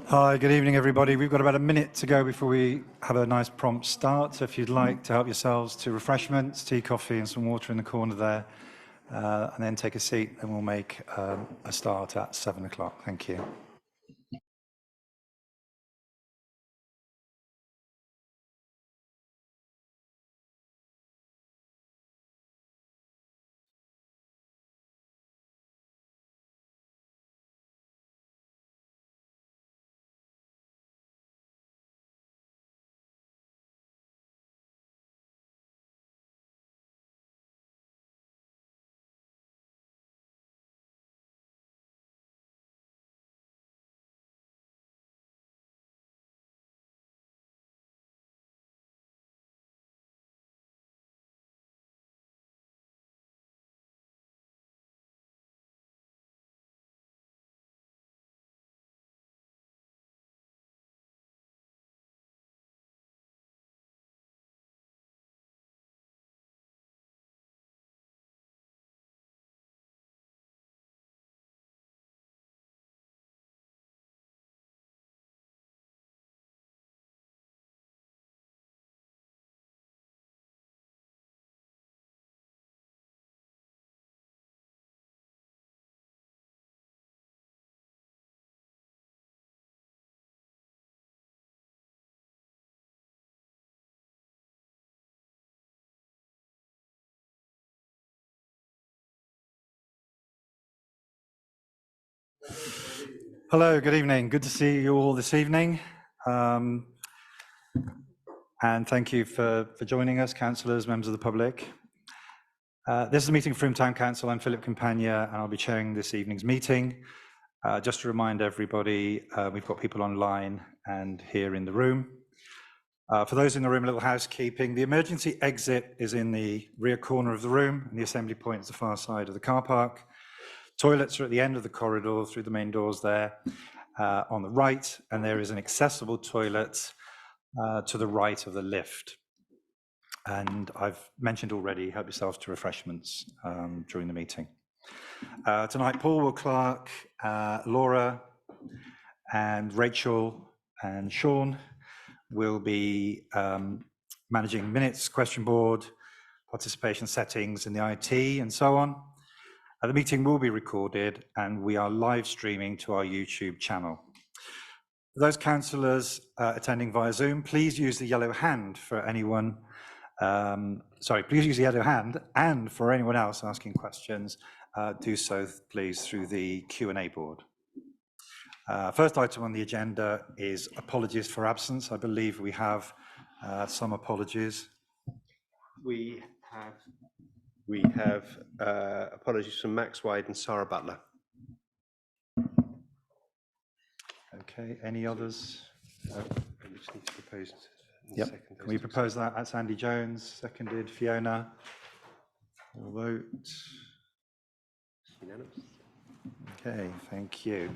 Hi, good evening, everybody. We've got about a minute to go before we have a nice prompt start. So if you'd like to help yourselves to refreshments, tea, coffee, and some water in the corner there, and then take a seat, and we'll make a start at 7 o'clock. Thank you. Hello, good evening. Good to see you all this evening. And thank you for joining us, councillors, members of the public. This is a meeting from Town Council. I'm Philip Campagna, and I'll be chairing this evening's meeting. Just to remind everybody, we've got people online and here in the room. For those in the room, a little housekeeping. The emergency exit is in the rear corner of the room, and the assembly point is the far side of the car park. Toilets are at the end of the corridor through the main doors there on the right, and there is an accessible toilet to the right of the lift. And I've mentioned already, help yourselves to refreshments during the meeting. Tonight, Paul Will Clark, Laura, and Rachel and Sean will be managing minutes, question board, participation settings in the IT, and so on. The meeting will be recorded, and we are live streaming to our YouTube channel. For those councillors attending via Zoom, please use the yellow hand for anyone. Please use the yellow hand, and for anyone else asking questions, do so please through the Q&A board. First item on the agenda is apologies for absence. I believe we have some apologies. We have apologies from Max Wide and Sarah Butler. Okay, any others? We just need to propose. Yep. Can we propose that? That's Andy Jones, seconded. Fiona. All vote. Unanimous. Okay, thank you.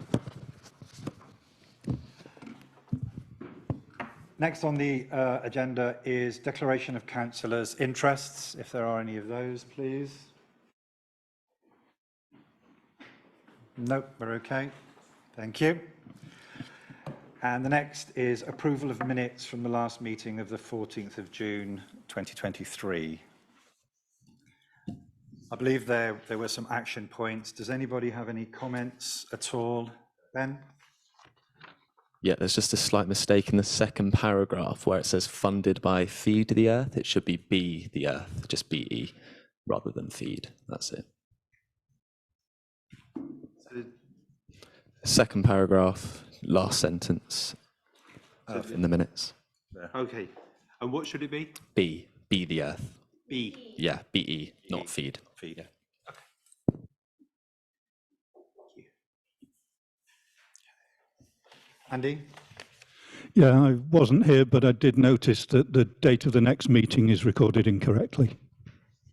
Next on the agenda is declaration of councillors' interests. If there are any of those, please. Nope, we're okay. Thank you. And the next is approval of minutes from the last meeting of the 14th of June 2023. I believe there were some action points. Does anybody have any comments at all? Ben? Yeah, there's just a slight mistake in the second paragraph where it says funded by Feed the Earth. It should be Be the Earth, just BE, rather than Feed. That's it. Second paragraph, last sentence in the minutes. Okay, and what should it be? Be the Earth. B. Yeah, BE, not Feed. Feed. Yeah. Andy? Yeah, I wasn't here, but I did notice that the date of the next meeting is recorded incorrectly.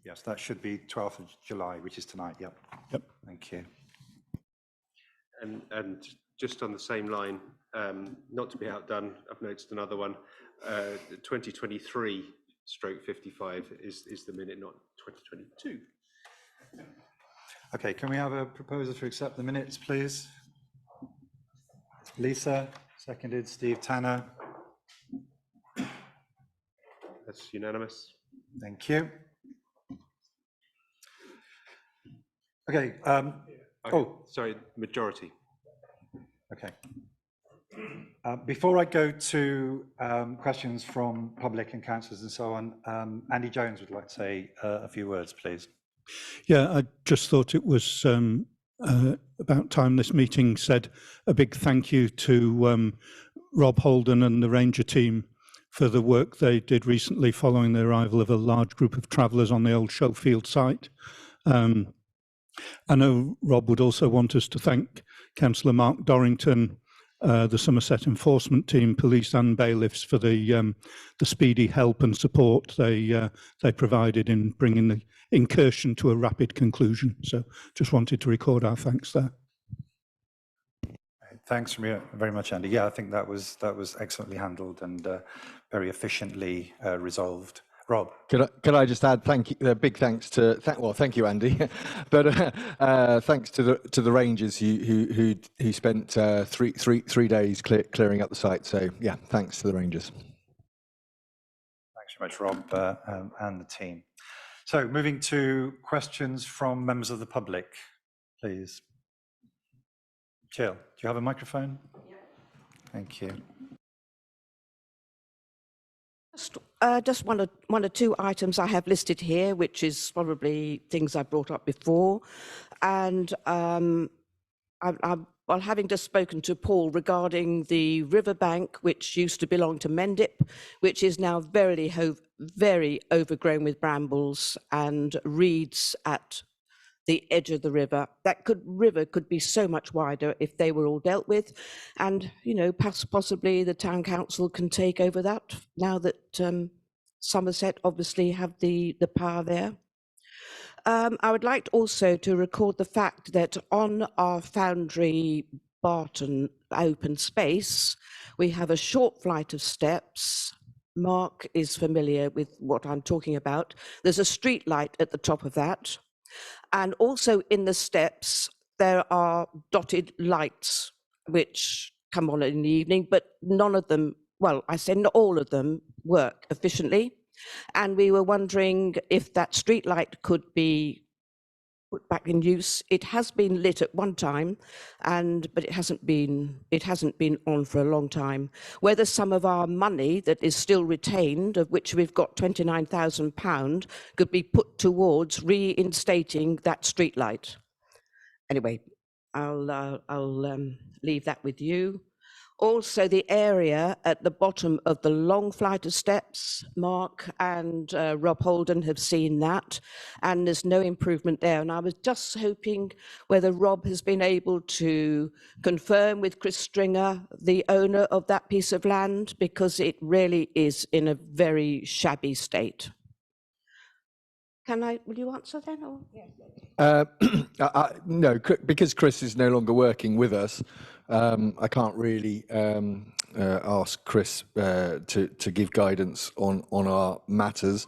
Yes, that should be 12th of July, which is tonight. Yep. Yep. Thank you. And just on the same line, not to be outdone, I've noticed another one. 2023/55 is the minute, not 2022. Okay, can we have a proposal to accept the minutes, please? Lisa, Seconded, Steve Tanner. That's unanimous. Thank you. Okay. Sorry, majority. Okay. Before I go to questions from public and councillors and so on, Andy Jones would like to say a few words, please. Yeah, I just thought it was about time this meeting said a big thank you to Rob Holden and the Ranger team for the work they did recently following the arrival of a large group of travellers on the old Showfield site. I know Rob would also want us to thank Councillor Mark Dorrington, the Somerset Enforcement Team, police and bailiffs for the speedy help and support they provided in bringing the incursion to a rapid conclusion. So just wanted to record our thanks there. Thanks very much, Andy. Yeah, I think that was excellently handled and very efficiently resolved. Rob, could I just add thank you, big thanks to thank you, Andy, but thanks to the Rangers who spent 3 days clearing up the site. So yeah, thanks to the Rangers. Thanks very much, Rob, and the team. So moving to questions from members of the public, please. Jill, do you have a microphone? Yeah. Thank you. Just one or two items I have listed here, which is probably things I brought up before. And well, having just spoken to Paul regarding the riverbank, which used to belong to Mendip, which is now very overgrown with brambles and reeds at the edge of the river. That river could be so much wider if they were all dealt with. And, you know, possibly the town council can take over that now that Somerset obviously have the power there. I would like also to record the fact that on our Foundry Barton open space, we have a short flight of steps. Mark is familiar with what I'm talking about. There's a street light at the top of that. And also in the steps, there are dotted lights which come on in the evening, but none of them, well, I say not all of them work efficiently. And we were wondering if that street light could be put back in use. It has been lit at one time, but it hasn't been on for a long time. Whether some of our money that is still retained, of which we've got £29,000, could be put towards reinstating that street light. Anyway, I'll leave that with you. Also, the area at the bottom of the long flight of steps, Mark and Rob Holden have seen that, and there's no improvement there. And I was just hoping whether Rob has been able to confirm with Chris Stringer, the owner of that piece of land, because it really is in a very shabby state. Will you answer then? Or? Yes. No, because Chris is no longer working with us, I can't really ask Chris to give guidance on our matters.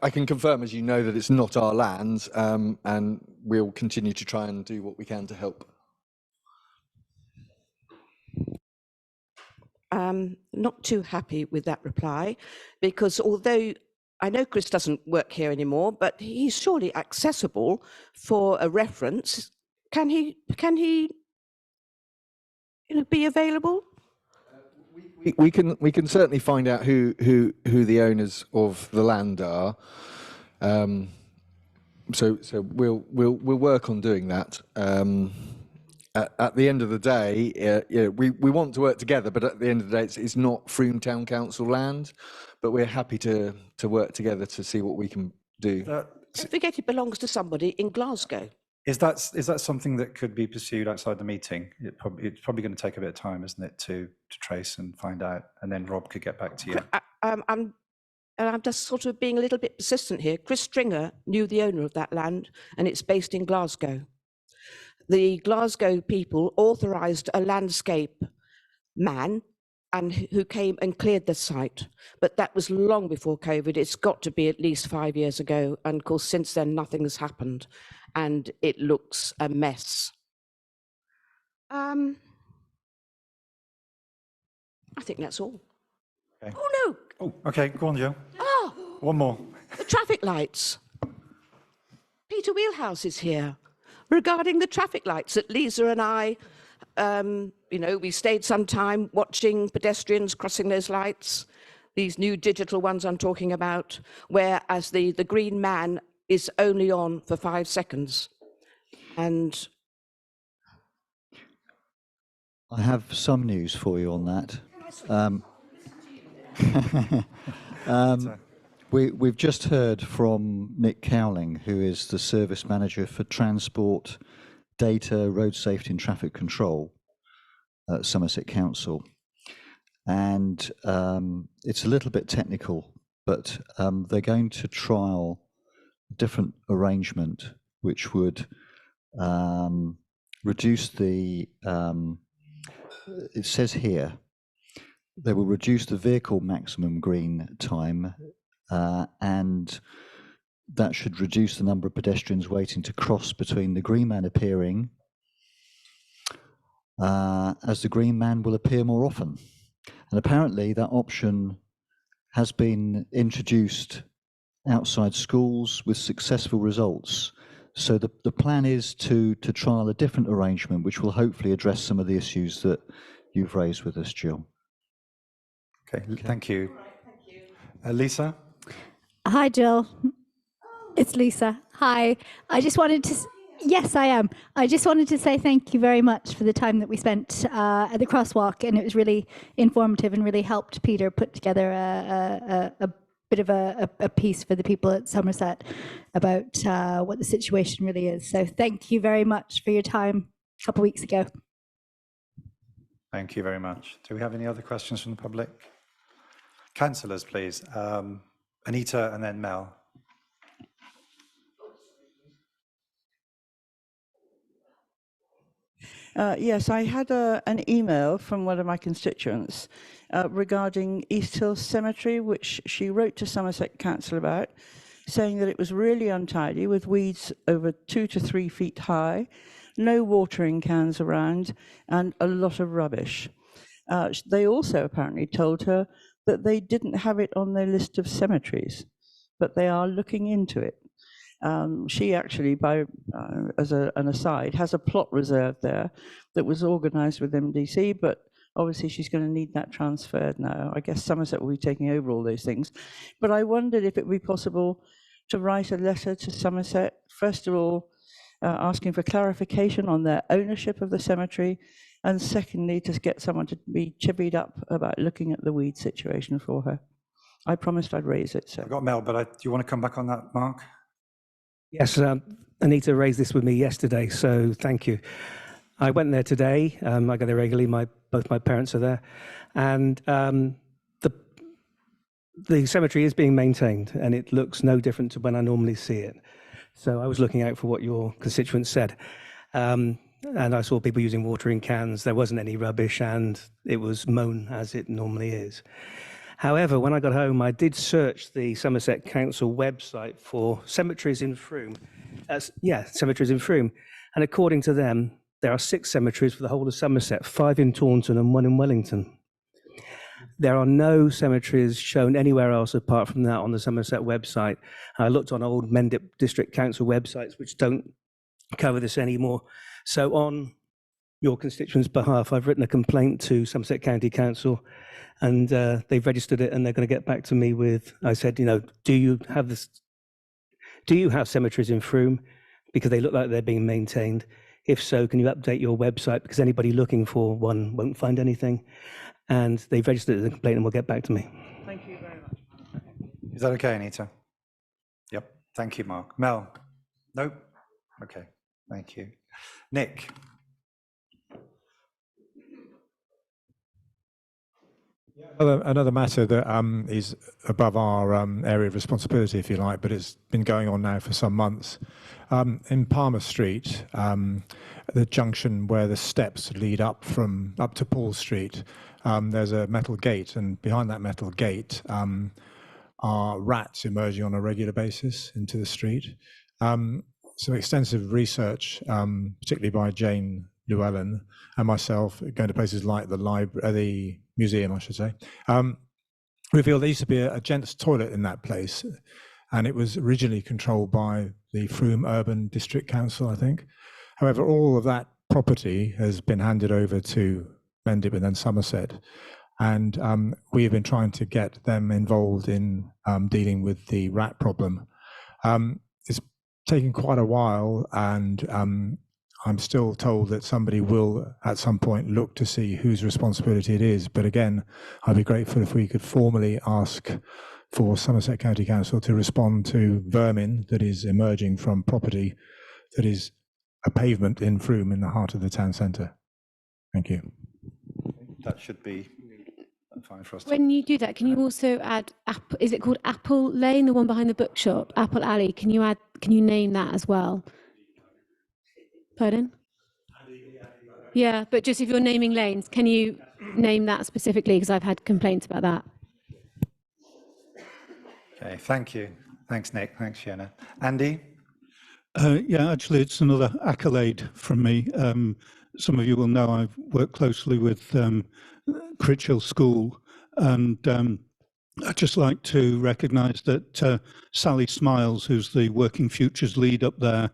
I can confirm, as you know, that it's not our land, and we'll continue to try and do what we can to help. Not too happy with that reply, because although I know Chris doesn't work here anymore, but he's surely accessible for a reference. Can he be available? We can certainly find out who the owners of the land are. So we'll work on doing that. At the end of the day, we want to work together, but at the end of the day, it's not Frome Town Council land. But we're happy to work together to see what we can do. Don't forget it belongs to somebody in Glasgow. Is that something that could be pursued outside the meeting? It's probably going to take a bit of time, isn't it, to trace and find out, and then Rob could get back to you. I'm just sort of being a little bit persistent here. Chris Stringer knew the owner of that land, and it's based in Glasgow. The Glasgow people authorised a landscape man and who came and cleared the site. But that was long before COVID. It's got to be at least 5 years ago. And of course, since then, nothing has happened. And it looks a mess. I think that's all. Okay. Oh, no. Oh, okay, go on, Joe. Oh, One more. the traffic lights. Peter Wheelhouse is here. Regarding the traffic lights that Lisa and I, we stayed some time watching pedestrians crossing those lights, these new digital ones I'm talking about, whereas the green man is only on for 5 seconds. And I have some news for you on that. We've just heard from Nick Cowling, who is the Service Manager for Transport, Data, Road Safety and Traffic Control at Somerset Council. And it's a little bit technical, but they're going to trial a different arrangement which would reduce the, it says here, they will reduce the vehicle maximum green time and that should reduce the number of pedestrians waiting to cross between the green man appearing, as the green man will appear more often. And apparently that option has been introduced outside schools with successful results. So the plan is to trial a different arrangement, which will hopefully address some of the issues that you've raised with us, Jill. Okay, thank you. Lisa? Hi, Jill. It's Lisa. Hi. I just wanted to, yes, I am. I just wanted to say thank you very much for the time that we spent at the crosswalk, and it was really informative and really helped Peter put together a bit of a piece for the people at Somerset about what the situation really is. So thank you very much for your time a couple of weeks ago. Thank you very much. Do we have any other questions from the public? Councillors, please. Anita and then Mel. Yes, I had an email from one of my constituents regarding East Hill Cemetery, which she wrote to Somerset Council about, saying that it was really untidy with weeds over 2 to 3 feet high, no watering cans around, and a lot of rubbish. They also apparently told her that they didn't have it on their list of cemeteries, but they are looking into it. She actually, as an aside, has a plot reserve there that was organised with MDC, but obviously she's going to need that transferred now. I guess Somerset will be taking over all those things. But I wondered if it would be possible to write a letter to Somerset, first of all, asking for clarification on their ownership of the cemetery, and secondly, to get someone to be chivvied up about looking at the weed situation for her. I promised I'd raise it. So I've got Mel, but do you want to come back on that, Mark? Yes, Anita raised this with me yesterday, so thank you. I went there today. I go there regularly. Both my parents are there, and the cemetery is being maintained, and it looks no different to when I normally see it. So I was looking out for what your constituents said, and I saw people using watering cans. There wasn't any rubbish, and it was mown as it normally is. However, when I got home, I did search the Somerset Council website for cemeteries in Frome. Cemeteries in Frome. And according to them, there are 6 cemeteries for the whole of Somerset, 5 in Taunton and 1 in Wellington. There are no cemeteries shown anywhere else apart from that on the Somerset website. I looked on old Mendip District Council websites, which don't cover this anymore. So on your constituents' behalf, I've written a complaint to Somerset County Council, and they've registered it, and they're going to get back to me with, I said, do you have cemeteries in Frome? Because they look like they're being maintained. If so, can you update your website? Because anybody looking for one won't find anything. And they've registered the complaint and will get back to me. thank you very much. Is that okay, Anita? Yep. Thank you, Mark. Mel? Nope. Okay. Thank you. Nick? Another matter that is above our area of responsibility, if you like, but it's been going on now for some months. In Palmer Street, the junction where the steps lead up to Paul Street, there's a metal gate, and behind that metal gate are rats emerging on a regular basis into the street. Some extensive research, particularly by Jane Llewellyn and myself, going to places like the library, the museum, I should say, revealed there used to be a gents' toilet in that place, and it was originally controlled by the Frome Urban District Council, I think. However, all of that property has been handed over to Mendip and then Somerset, and we have been trying to get them involved in dealing with the rat problem. It's taken quite a while, and I'm still told that somebody will at some point look to see whose responsibility it is. But again, I'd be grateful if we could formally ask for Somerset County Council to respond to vermin that is emerging from property that is a pavement in Frome in the heart of the town centre. Thank you. That should be fine for us. When you do that, can you also add, is it called Apple Lane, the one behind the bookshop, Apple Alley? Can you name that as well? Pardon? Yeah, but just if you're naming lanes, can you name that specifically? Because I've had complaints about that. Okay, thank you. Thanks, Nick. Thanks, Fiona. Andy? Yeah, actually, it's another accolade from me. Some of you will know I've worked closely with Critchhill School, and I'd just like to recognise that Sally Smiles, who's the Working Futures lead up there,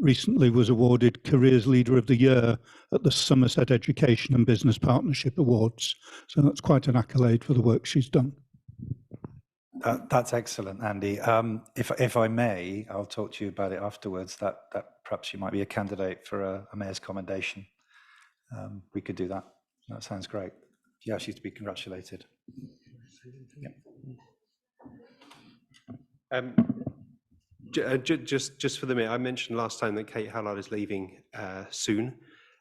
recently was awarded Careers Leader of the Year at the Somerset Education and Business Partnership Awards. So that's quite an accolade for the work she's done. That's excellent, Andy. If I may, I'll talk to you about it afterwards. That perhaps you might be a candidate for a mayor's commendation. We could do that. That sounds great. Yeah, she's to be congratulated. Yeah. Just for the minute, I mentioned last time that Kate Hallard is leaving soon.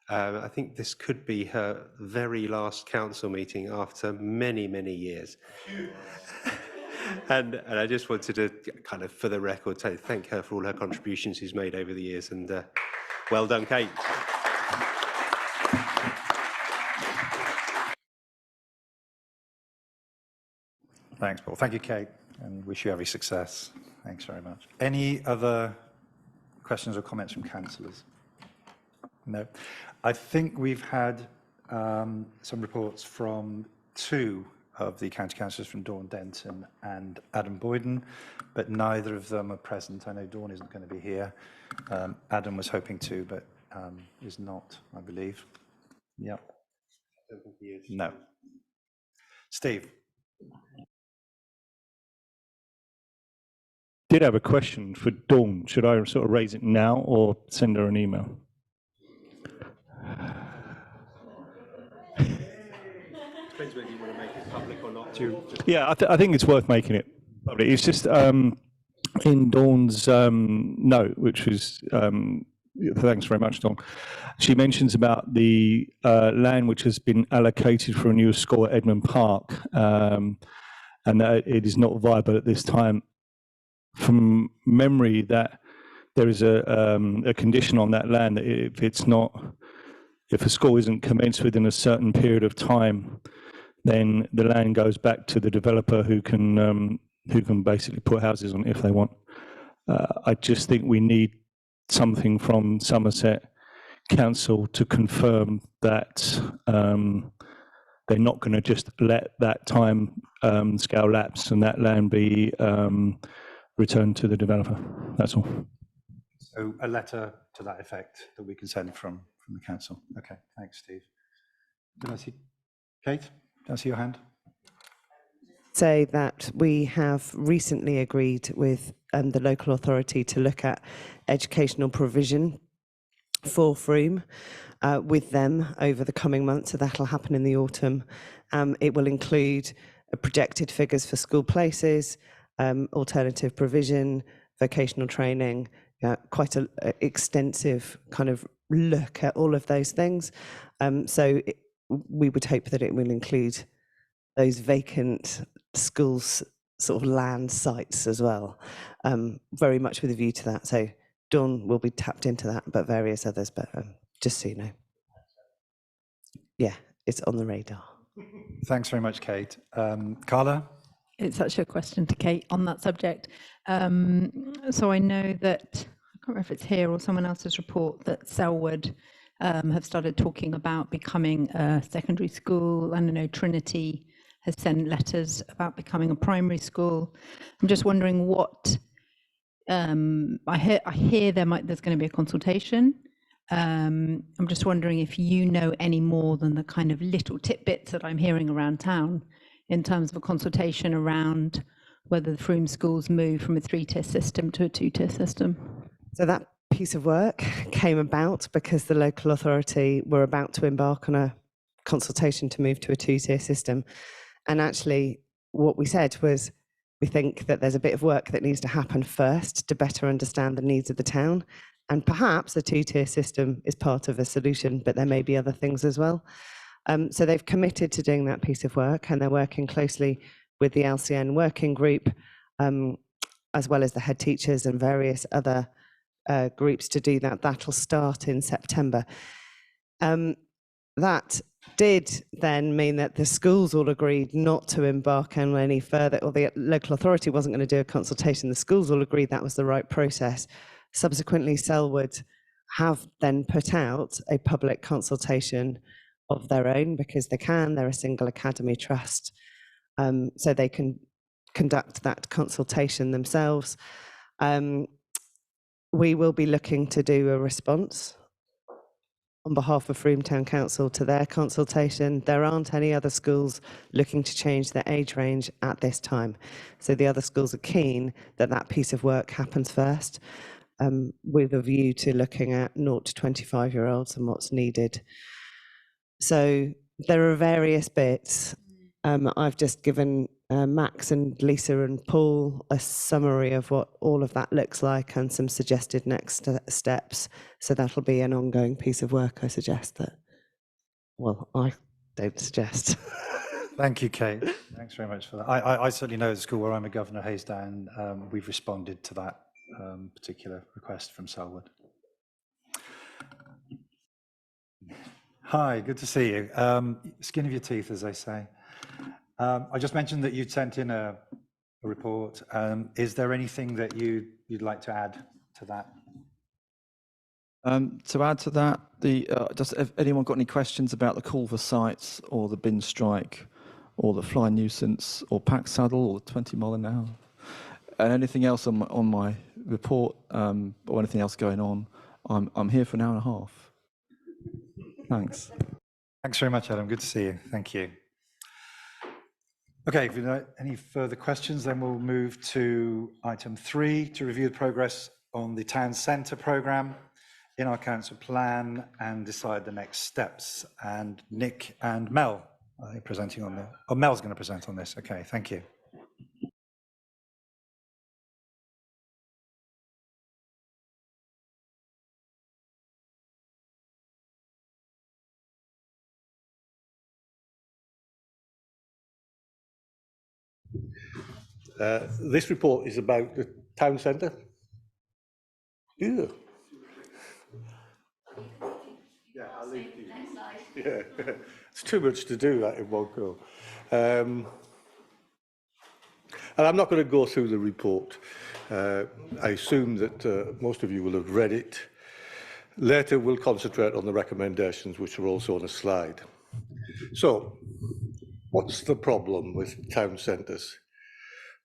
I think this could be her very last council meeting after many, many years. And I just wanted to kind of, for the record, thank her for all her contributions she's made over the years, and well done, Kate. Thanks, Paul. Thank you, Kate, and wish you every success. Thanks very much. Any other questions or comments from councillors? No. I think we've had some reports from two of the county councillors, from Dawn Denton and Adam Boyden, but neither of them are present. I know Dawn isn't going to be here. Adam was hoping to, but is not, I believe. Yeah. I don't think he is. No. Steve. Did have a question for Dawn. Should I sort of raise it now or send her an email? Depends whether you want to make it public or not. Yeah, I think it's worth making it public. It's just in Dawn's note, which was, thanks very much, Dawn. She mentions about the land which has been allocated for a new school at Edmund Park, and that it is not viable at this time. From memory, that there is a condition on that land that if a school isn't commenced within a certain period of time, then the land goes back to the developer who can basically put houses on it if they want. I just think we need something from Somerset Council to confirm that they're not going to just let that time scale lapse and that land be returned to the developer. That's all. So a letter to that effect that we can send from the council. Okay, thanks, Steve. Did I see Kate? Did I see your hand? Say that we have recently agreed with the local authority to look at educational provision for Frome with them over the coming months. So that'll happen in the autumn. It will include projected figures for school places, alternative provision, vocational training, quite an extensive kind of look at all of those things. We would hope that it will include those vacant schools sort of land sites as well, very much with a view to that. So Dawn will be tapped into that, but various others, but just so you know. Yeah, it's on the radar. Thanks very much, Kate. Carla? It's actually a question to Kate on that subject. So I know that, I can't remember if it's here or someone else's report, that Selwood have started talking about becoming a secondary school. I don't know, Trinity has sent letters about becoming a primary school. I'm just wondering what, I hear there's going to be a consultation. I'm just wondering if you know any more than the kind of little tidbits that I'm hearing around town in terms of a consultation around whether the Frome schools move from a 3-tier system to a 2-tier system. So that piece of work came about because the local authority were about to embark on a consultation to move to a 2-tier system. And actually what we said was, we think that there's a bit of work that needs to happen first to better understand the needs of the town. And perhaps a 2-tier system is part of a solution, but there may be other things as well. So they've committed to doing that piece of work, and they're working closely with the LCN working group, as well as the head teachers and various other groups to do that. That'll start in September. That did then mean that the schools all agreed not to embark on any further, or the local authority wasn't going to do a consultation. The schools all agreed that was the right process. Subsequently, Selwood have then put out a public consultation of their own, because they can, they're a single academy trust, so they can conduct that consultation themselves. We will be looking to do a response on behalf of Frome Town Council to their consultation. There aren't any other schools looking to change their age range at this time. So the other schools are keen that that piece of work happens first, with a view to looking at 0 to 25-year-olds and what's needed. So there are various bits. I've just given Max and Lisa and Paul a summary of what all of that looks like and some suggested next steps. So that'll be an ongoing piece of work, I suggest that. Well, I don't suggest. Thank you, Kate. Thanks very much for that. I certainly know the school where I'm a governor, Haysdown, we've responded to that particular request from Selwood. Hi, good to see you. Skin of your teeth, as they say. I just mentioned that you'd sent in a report. Is there anything that you'd like to add to that? To add to that, have anyone got any questions about the call for sites or the bin strike or the fly nuisance or pack saddle or the 20 mile an hour? And anything else on my report or anything else going on, I'm here for an hour and a half. Thanks. Thanks very much, Adam. Good to see you. Thank you. Okay, if you have any further questions, then we'll move to item 3, to review the progress on the town centre programme in our council plan and decide the next steps. And Nick and Mel are presenting on that. Oh, Mel's going to present on this. Okay, thank you. This report is about the town centre. Yeah. Yeah, I'll leave it to you. Yeah, it's too much to do that in one go. And I'm not going to go through the report. I assume that most of you will have read it. Later, we'll concentrate on the recommendations, which are also on a slide. So, what's the problem with town centres?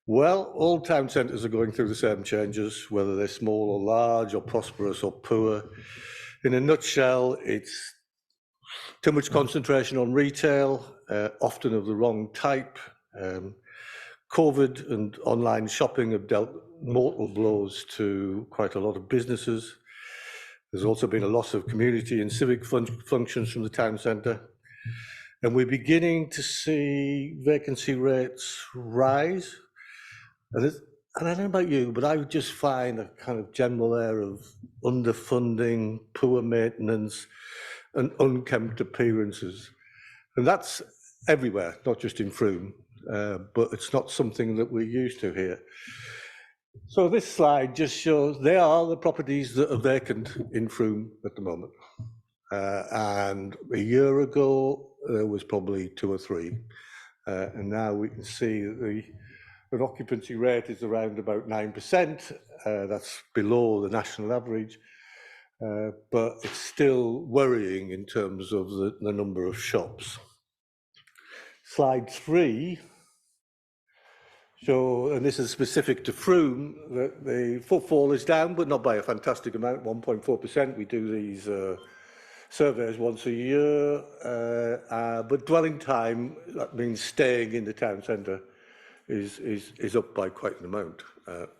Well, all town centres are going through the same changes, whether they're small or large, or prosperous or poor. In a nutshell, it's too much concentration on retail, often of the wrong type. COVID and online shopping have dealt mortal blows to quite a lot of businesses. There's also been a loss of community and civic functions from the town centre. And we're beginning to see vacancy rates rise. And I don't know about you, but I would just find a kind of general air of underfunding, poor maintenance, and unkempt appearances. And that's everywhere, not just in Frome, but it's not something that we're used to here. So this slide just shows they are the properties that are vacant in Frome at the moment. And a year ago, there was probably 2 or 3. And now we can see that the occupancy rate is around about 9%. That's below the national average. but it's still worrying in terms of the number of shops. Slide 3. So, and this is specific to Frome, that the footfall is down, but not by a fantastic amount, 1.4%. We do these surveys once a year, but dwelling time, that means staying in the town centre, is up by quite an amount.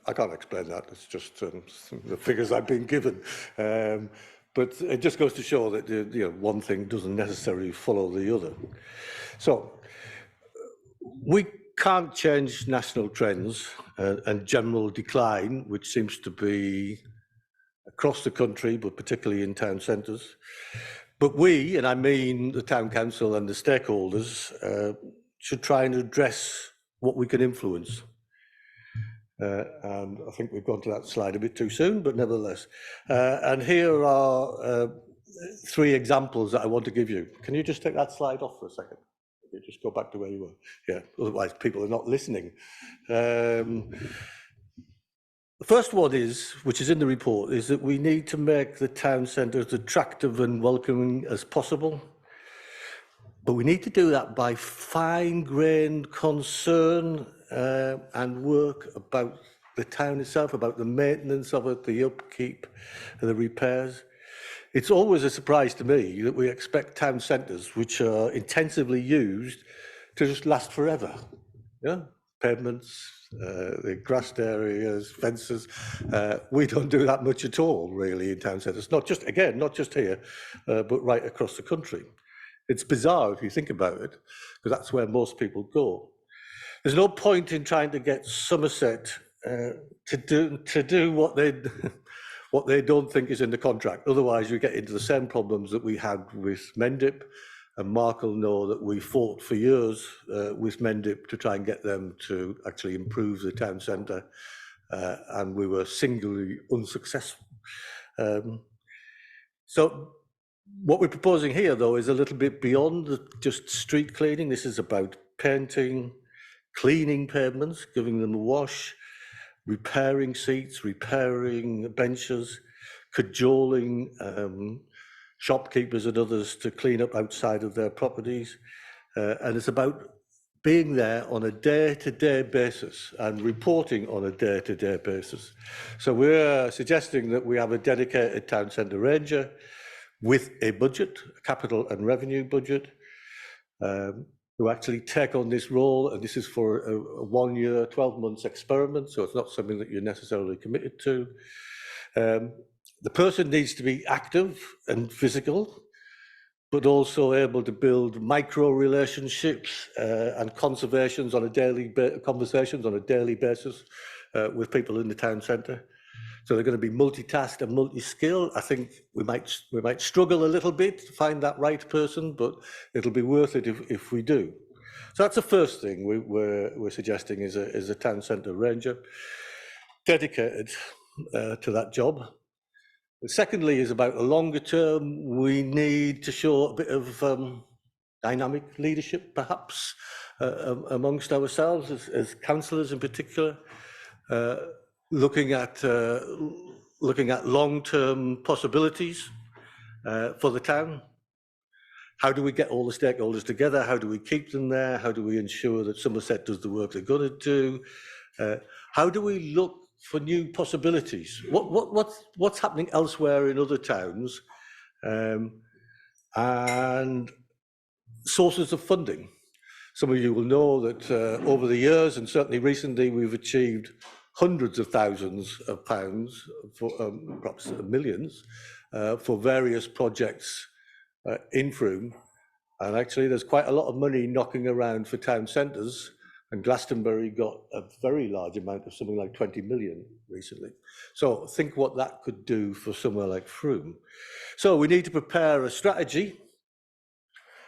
I can't explain that, it's just the figures I've been given. But it just goes to show that one thing doesn't necessarily follow the other. So, we can't change national trends and general decline, which seems to be across the country, but particularly in town centres. But we, and I mean the town council and the stakeholders, should try and address what we can influence. And I think we've gone to that slide a bit too soon, but nevertheless. And here are 3 examples that I want to give you. Can you just take that slide off for a second? Just go back to where you were. Yeah, otherwise people are not listening. The first one is, which is in the report, is that we need to make the town centre as attractive and welcoming as possible. But we need to do that by fine-grained concern and work about the town itself, about the maintenance of it, the upkeep, and the repairs. It's always a surprise to me that we expect town centres, which are intensively used, to just last forever. Yeah, pavements, the grassed areas, fences. We don't do that much at all, really, in town centres. Not just here, but right across the country. It's bizarre if you think about it, because that's where most people go. There's no point in trying to get Somerset to do what they don't think is in the contract. Otherwise, you get into the same problems that we had with Mendip, and Mark will know that we fought for years with Mendip to try and get them to actually improve the town centre, and we were singularly unsuccessful. So what we're proposing here, though, is a little bit beyond just street cleaning. This is about painting, cleaning pavements, giving them a wash, repairing seats, repairing benches, cajoling shopkeepers and others to clean up outside of their properties. And it's about being there on a day-to-day basis and reporting on a day-to-day basis. So we're suggesting that we have a dedicated town centre ranger with a budget, a capital and revenue budget, who actually take on this role, and this is for a 1-year, 12 months experiment, so it's not something that you're necessarily committed to. The person needs to be active and physical, but also able to build micro relationships and conversations on a daily basis with people in the town centre. So they're going to be multitasked and multi-skilled. I think we might struggle a little bit to find that right person, but it'll be worth it if we do. So that's the first thing we're suggesting is a town centre ranger dedicated to that job. Secondly is about the longer term. We need to show a bit of dynamic leadership, perhaps, amongst ourselves as councillors in particular. Looking at long-term possibilities for the town. How do we get all the stakeholders together? How do we keep them there? How do we ensure that Somerset does the work they're going to do? How do we look for new possibilities? What's happening elsewhere in other towns? And sources of funding. Some of you will know that over the years, and certainly recently, we've achieved hundreds of thousands of pounds, for perhaps millions, for various projects in Frome. And actually, there's quite a lot of money knocking around for town centres, and Glastonbury got a very large amount of something like 20 million recently. So think what that could do for somewhere like Frome. So we need to prepare a strategy,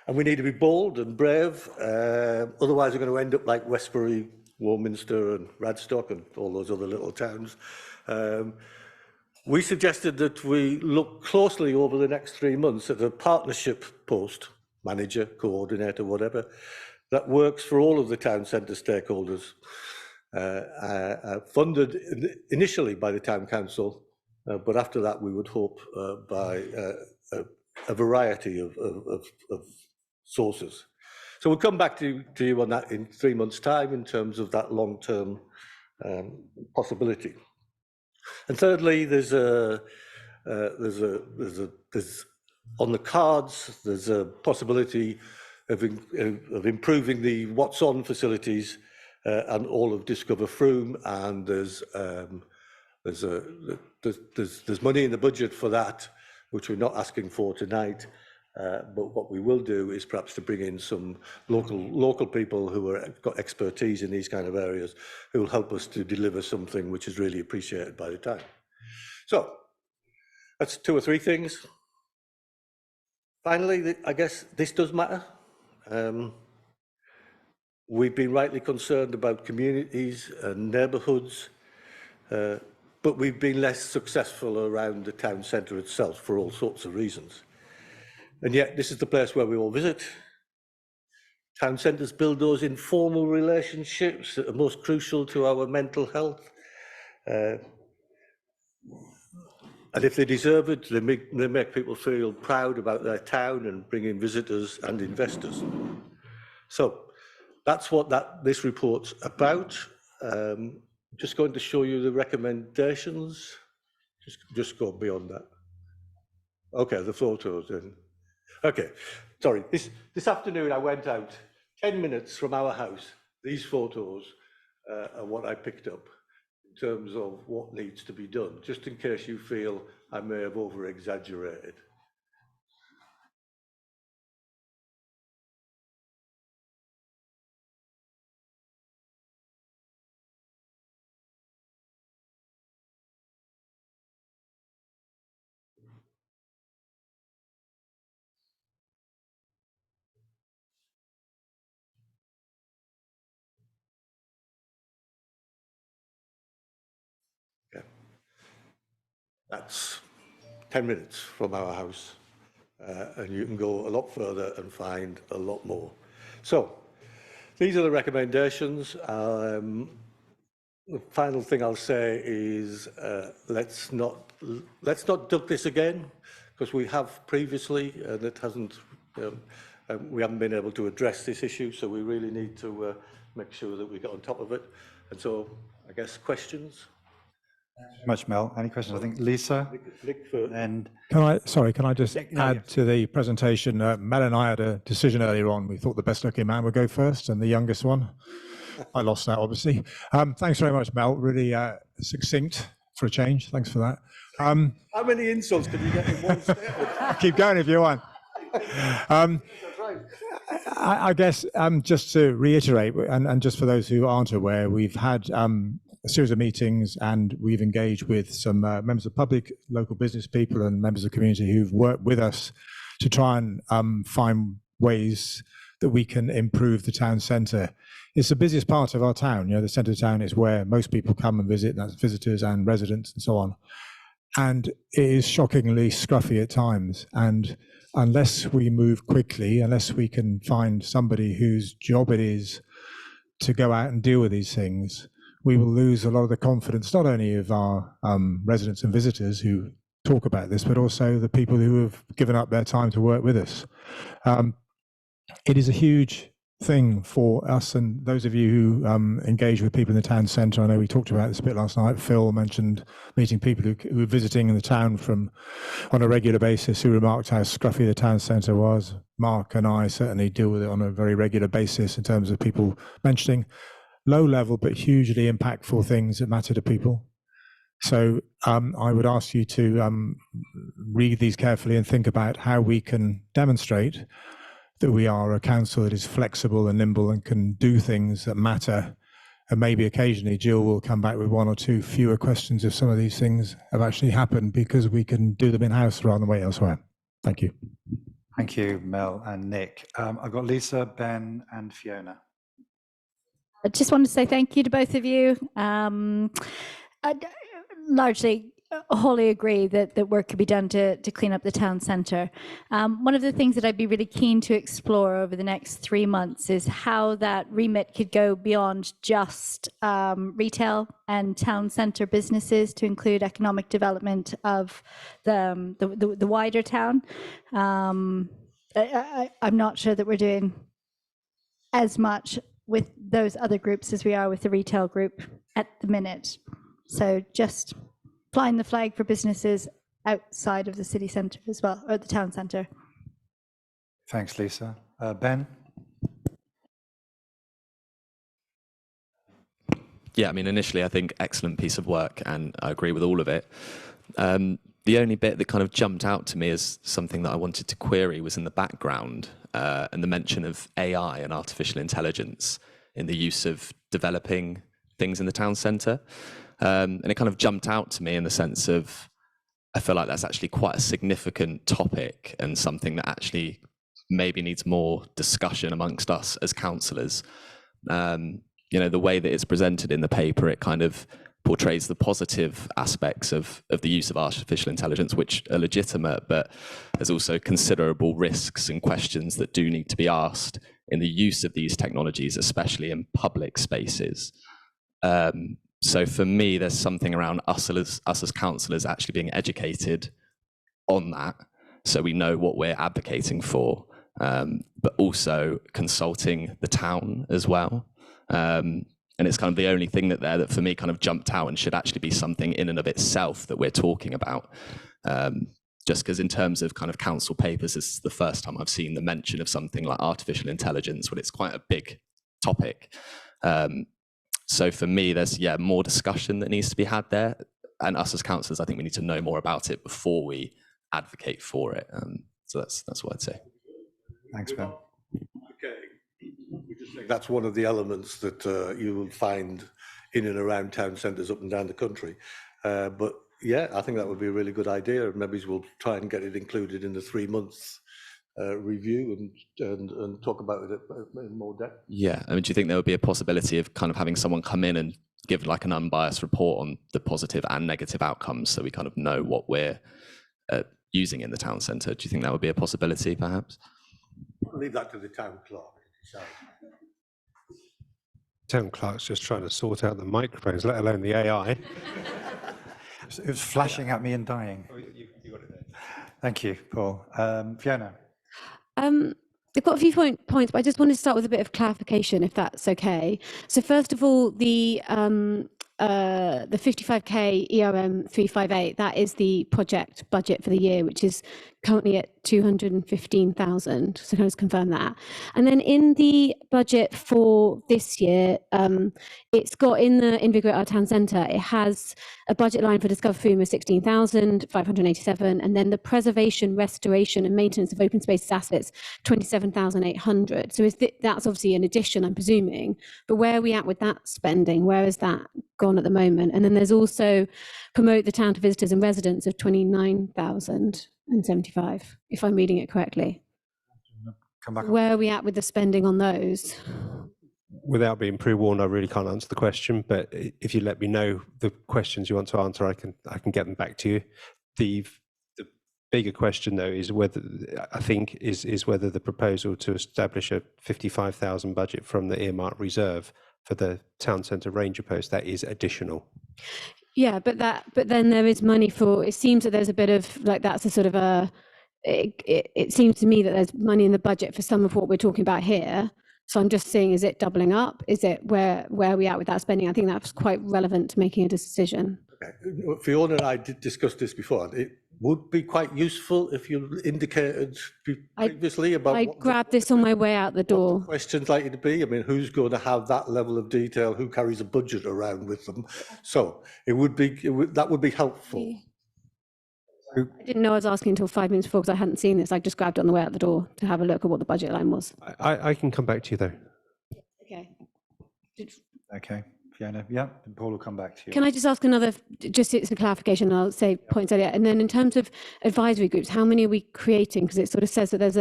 and we need to be bold and brave. Otherwise, we're going to end up like Westbury, Warminster and Radstock and all those other little towns. We suggested that we look closely over the next 3 months at a partnership post, manager, coordinator, whatever, that works for all of the town centre stakeholders, funded initially by the town council But after that, we would hope by a variety of sources. So we'll come back to you on that in 3 months' time in terms of that long-term possibility. And thirdly, there's on the cards, there's a possibility of improving the What's On facilities and all of Discover Froome, and there's money in the budget for that, which we're not asking for tonight. But what we will do is perhaps to bring in some local people who are got expertise in these kind of areas, who will help us to deliver something which is really appreciated by the town. So that's 2 or 3 things. Finally, I guess this does matter. We've been rightly concerned about communities and neighbourhoods, but we've been less successful around the town centre itself for all sorts of reasons. And yet this is the place where we all visit. Town centres build those informal relationships that are most crucial to our mental health. And if they deserve it, they make people feel proud about their town and bring in visitors and investors. So that's what this report's about. Just going to show you the recommendations. Just go beyond that. Okay, the photos then. Okay, sorry. This afternoon I went out 10 minutes from our house. These photos are what I picked up in terms of what needs to be done, just in case you feel I may have over-exaggerated. That's 10 minutes from our house, and you can go a lot further and find a lot more. So these are the recommendations. The final thing I'll say is let's not duck this again, because we have previously, and it hasn't. We haven't been able to address this issue, so we really need to make sure that we get on top of it. And so, I guess questions. Much, Mel. Any questions? I think Lisa. And can I just add to the presentation? Mel and I had a decision earlier on. We thought the best looking man would go first, and the youngest one. I lost that, obviously. Thanks very much, Mel. Really succinct for a change. Thanks for that. How many insults can you get in one statement? Keep going if you want. I guess just to reiterate, and just for those who aren't aware, we've had a series of meetings, and we've engaged with some members of the public, local business people, and members of the community who've worked with us to try and find ways that we can improve the town centre. It's the busiest part of our town. You know, the centre of town is where most people come and visit. That's visitors and residents and so on. And it is shockingly scruffy at times. And unless we move quickly, unless we can find somebody whose job it is to go out and deal with these things, we will lose a lot of the confidence, not only of our residents and visitors who talk about this, but also the people who have given up their time to work with us. It is a huge thing for us, and those of you who engage with people in the town centre. I know we talked about this a bit last night. Phil mentioned meeting people who are visiting in the town on a regular basis, who remarked how scruffy the town centre was. Mark and I certainly deal with it on a very regular basis in terms of people mentioning low level but hugely impactful things that matter to people. So I would ask you to read these carefully and think about how we can demonstrate that we are a council that is flexible and nimble and can do things that matter. And maybe occasionally Jill will come back with 1 or 2 fewer questions if some of these things have actually happened, because we can do them in-house rather than wait elsewhere. Thank you. Thank you, Mel and Nick. I've got Lisa, Ben and Fiona. I just want to say thank you to both of you. Largely wholly agree that work could be done to clean up the town centre. One of the things that I'd be really keen to explore over the next 3 months is how that remit could go beyond just retail and town centre businesses to include economic development of the wider town. I'm not sure that we're doing as much with those other groups as we are with the retail group at the minute. So just flying the flag for businesses outside of the city centre as well, or the town centre. Thanks, Lisa. Ben? Yeah, I mean, initially, I think excellent piece of work, and I agree with all of it. The only bit that kind of jumped out to me as something that I wanted to query was in the background, and the mention of AI and artificial intelligence in the use of developing things in the town centre. And it kind of jumped out to me in the sense of, I feel like that's actually quite a significant topic and something that actually maybe needs more discussion amongst us as councillors. You know, the way that it's presented in the paper, it kind of portrays the positive aspects of the use of artificial intelligence, which are legitimate, but there's also considerable risks and questions that do need to be asked in the use of these technologies, especially in public spaces. So for me, there's something around us as councillors actually being educated on that, so we know what we're advocating for, but also consulting the town as well. And it's kind of the only thing that for me kind of jumped out and should actually be something in and of itself that we're talking about. Just because in terms of kind of council papers, this is the first time I've seen the mention of something like artificial intelligence, when it's quite a big topic. So for me, there's more discussion that needs to be had there, and us as councillors, I think we need to know more about it before we advocate for it. So that's what I'd say. Thanks, Ben. Okay, we just think that's one of the elements that you will find in and around town centres up and down the country. But yeah, I think that would be a really good idea. Maybe we'll try and get it included in the 3 months review and talk about it in more depth. Yeah, I mean, do you think there would be a possibility of kind of having someone come in and give like an unbiased report on the positive and negative outcomes, so we kind of know what we're using in the town centre? Do you think that would be a possibility, perhaps? I'll leave that to the town clerk to decide. Town clerk's just trying to sort out the microphones, let alone the AI. It was flashing at me and dying. You got it there. Thank you, Paul. Fiona? I've got a few points, but I just wanted to start with a bit of clarification, if that's okay. So first of all, the 55k ERM 358, that is the project budget for the year, which is currently at 215,000. So can I just confirm that? And then in the budget for this year, it's got in the Invigorate Our Town Centre, it has a budget line for Discover Froome of 16,587, and then the preservation, restoration and maintenance of open spaces assets, 27,800. So that's obviously an addition, I'm presuming, but where are we at with that spending? Where is that gone at the moment? And then there's also promote the town to visitors and residents of 29,075, if I'm reading it correctly. Come back. Where are we at with the spending on those? Without being pre-warned, I really can't answer the question, but if you let me know the questions you want to answer, I can get them back to you. The bigger question, though, is whether whether the proposal to establish a 55,000 budget from the earmark reserve for the town centre ranger post, that is additional. Yeah, but then there is money for, it seems that there's a bit of like, that's a sort of a, it seems to me that there's money in the budget for some of what we're talking about here. So I'm just saying, is it doubling up? Is it where are we at with that spending? I think that's quite relevant to making a decision. Okay. Fiona and I did discuss this before. It would be quite useful if you indicated previously about I grabbed this on my way out the door. Questions likely to be. I mean, who's going to have that level of detail? Who carries a budget around with them? So that would be helpful. I didn't know I was asking until 5 minutes before because I hadn't seen this. I just grabbed it on the way out the door to have a look at what the budget line was. I can come back to you though. Okay. Okay, Fiona. Yeah, and Paul will come back to you. Can I just ask another, just it's a clarification, and I'll say points earlier. And then in terms of advisory groups, how many are we creating? Because it sort of says that there's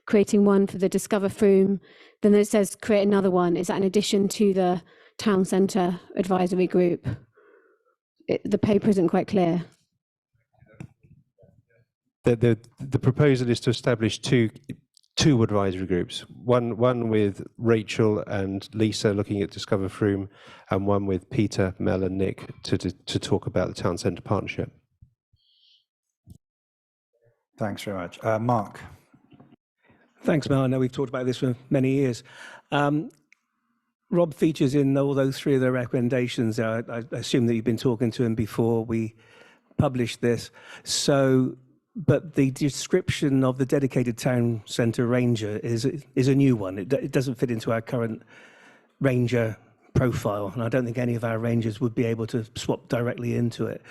creating one for the Discover Froome, then it says create another one. Is that in addition to the town centre advisory group? The paper isn't quite clear. The proposal is to establish two advisory groups, one with Rachel and Lisa looking at Discover Froome, and one with Peter, Mel and Nick to talk about the Town Centre Partnership. Thanks very much. Mark. Thanks, Mel. I know we've talked about this for many years. Rob features in all those three of the recommendations. I assume that you've been talking to him before we published this. So, but the description of the dedicated town centre ranger is a new one. It doesn't fit into our current ranger profile, and I don't think any of our rangers would be able to swap directly into it.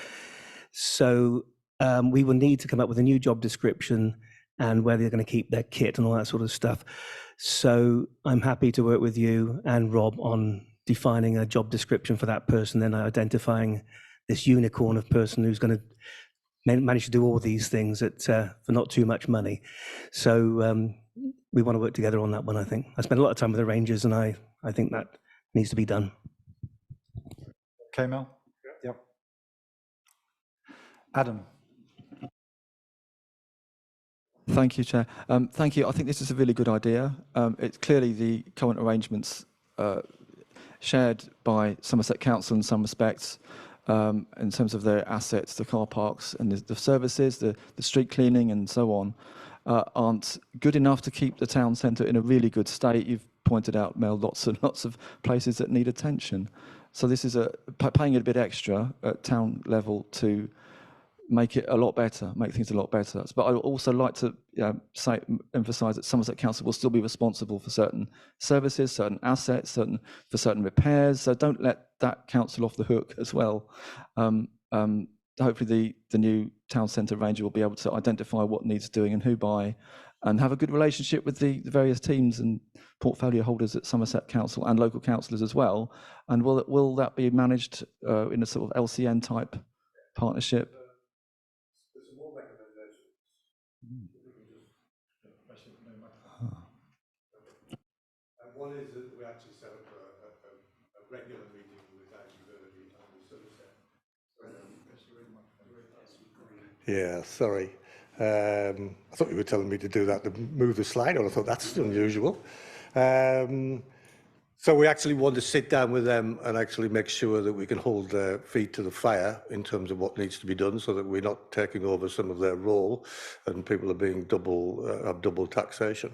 So we will need to come up with a new job description and where they're going to keep their kit and all that sort of stuff. So I'm happy to work with you and Rob on defining a job description for that person, then identifying this unicorn of person who's going to manage to do all these things for not too much money. So we want to work together on that one, I think. I spent a lot of time with the Rangers, and I think that needs to be done. Okay, Mel? Yep. Adam. Thank you, Chair. Thank you. I think this is a really good idea. It's clearly the current arrangements shared by Somerset Council in some respects, in terms of their assets, the car parks and the services, the street cleaning and so on, aren't good enough to keep the town centre in a really good state. You've pointed out, Mel, lots and lots of places that need attention. So this is paying it a bit extra at town level to make it a lot better, make things a lot better. But I would also like to emphasise that Somerset Council will still be responsible for certain services, certain assets, for certain repairs. So don't let that council off the hook as well. Hopefully the new town centre ranger will be able to identify what needs doing and who by, and have a good relationship with the various teams and portfolio holders at Somerset Council and local councillors as well. And will that be managed in a sort of LCN type partnership? One is that we actually set up a regular meeting with Andy Verdi and the Somerset. Yeah, sorry. I thought you were telling me to do that, to move the slide on. I thought that's unusual. So we actually want to sit down with them and actually make sure that we can hold their feet to the fire in terms of what needs to be done, so that we're not taking over some of their role and people are being have double taxation.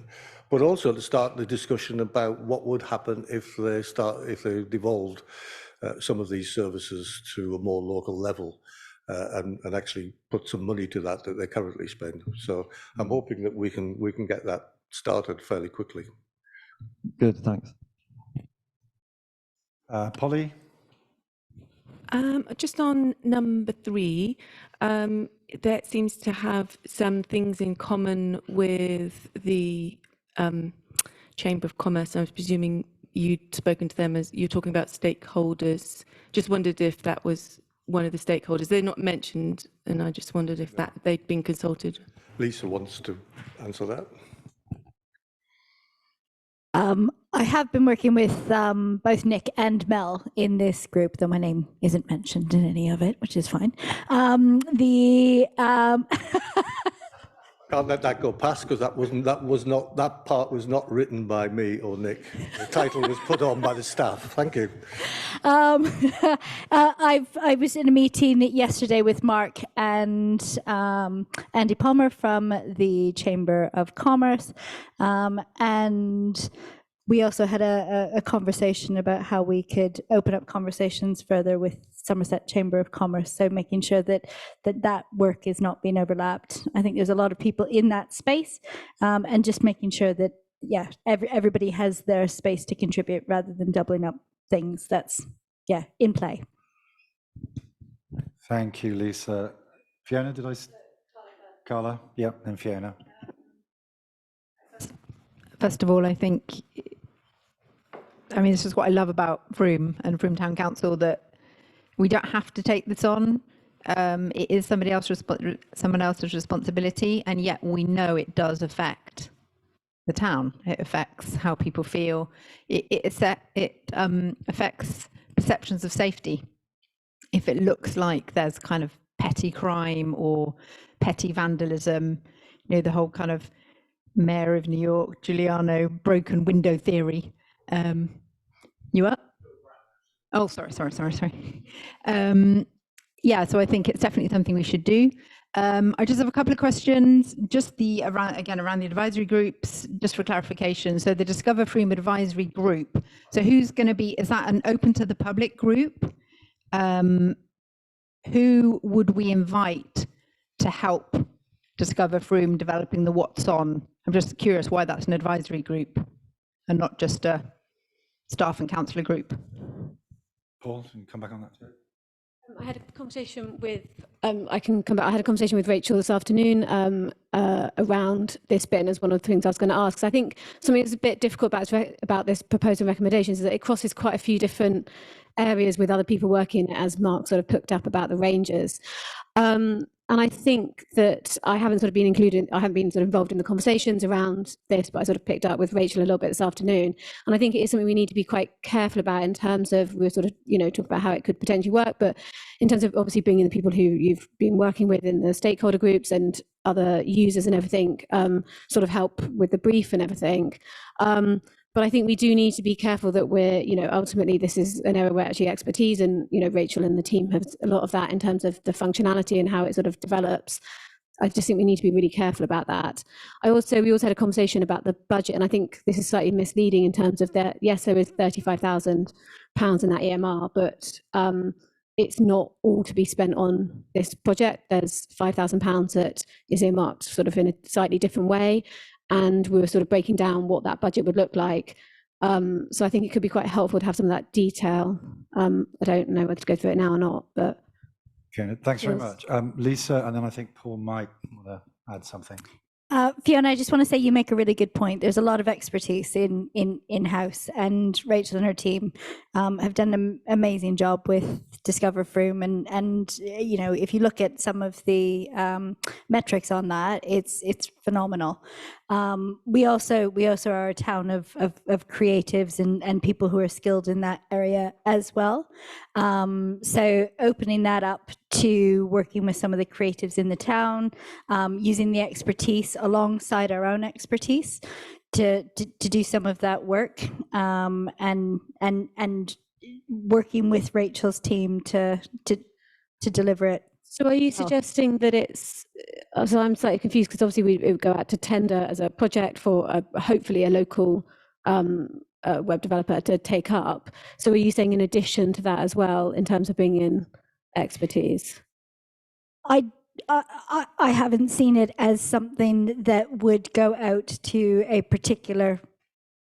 But also to start the discussion about what would happen if they devolved some of these services to a more local level, and actually put some money to that they currently spend. So I'm hoping that we can get that started fairly quickly. Good, thanks. Polly? Just on number 3, that seems to have some things in common with the Chamber of Commerce. I was presuming you'd spoken to them as you're talking about stakeholders. Just wondered if that was one of the stakeholders. They're not mentioned, and I just wondered if they'd been consulted. Lisa wants to answer that. I have been working with both Nick and Mel in this group, though my name isn't mentioned in any of it, which is fine. Can't let that go past, because that part was not written by me or Nick. The title was put on by the staff. Thank you. I was in a meeting yesterday with Mark and Andy Palmer from the Chamber of Commerce, and we also had a conversation about how we could open up conversations further with Somerset Chamber of Commerce, so making sure that work is not being overlapped. I think there's a lot of people in that space, and just making sure that, yeah, everybody has their space to contribute rather than doubling up things. That's, yeah, in play. Thank you, Lisa. Fiona, Carla? Yep, and Fiona. First of all, I think, this is what I love about Froome and Froome Town Council, that we don't have to take this on. It is someone else's responsibility, and yet we know it does affect the town. It affects how people feel. It affects perceptions of safety. If it looks like there's kind of petty crime or petty vandalism, you know, the whole kind of Mayor of New York, Giuliano, broken window theory. You up? Oh, sorry. Yeah, so I think it's definitely something we should do. I just have a couple of questions, just around the advisory groups, just for clarification. So the Discover Froome Advisory Group, so who's going to be, is that an open to the public group? Who would we invite to help Discover Froome developing the what's on? I'm just curious why that's an advisory group and not just a staff and councillor group. Paul, can you come back on that? I had a conversation with, I can come back. I had a conversation with Rachel this afternoon around this bit, and as one of the things I was going to ask. So I think something that's a bit difficult about this proposal recommendations is that it crosses quite a few different areas with other people working, as Mark sort of picked up about the Rangers. And I think that I haven't sort of been included, I haven't been sort of involved in the conversations around this, but I sort of picked up with Rachel a little bit this afternoon. And I think it is something we need to be quite careful about in terms of, we're sort of, you know, talk about how it could potentially work, but in terms of obviously bringing the people who you've been working with in the stakeholder groups and other users and everything, sort of help with the brief and everything. But I think we do need to be careful that we're, you know, ultimately this is an area where actually expertise and, you know, Rachel and the team have a lot of that in terms of the functionality and how it sort of develops. I just think we need to be really careful about that. We also had a conversation about the budget, and I think this is slightly misleading in terms of that, yes, there is £35,000 in that EMR, but it's not all to be spent on this project. There's £5,000 that is earmarked sort of in a slightly different way. And we were sort of breaking down what that budget would look like. So I think it could be quite helpful to have some of that detail. I don't know whether to go through it now or not, but. Okay, thanks very much. Lisa, and then I think Paul might want to add something. Fiona, I just want to say you make a really good point. There's a lot of expertise in-house, and Rachel and her team have done an amazing job with Discover Froome, and you know, if you look at some of the metrics on that, it's phenomenal. We also are a town of creatives and people who are skilled in that area as well. So opening that up to working with some of the creatives in the town, using the expertise alongside our own expertise to do some of that work, and working with Rachel's team to deliver it. So are you suggesting that it's, so I'm slightly confused because obviously it would go out to tender as a project for hopefully a local web developer to take up. So are you saying in addition to that as well, in terms of bringing in expertise? I haven't seen it as something that would go out to a particular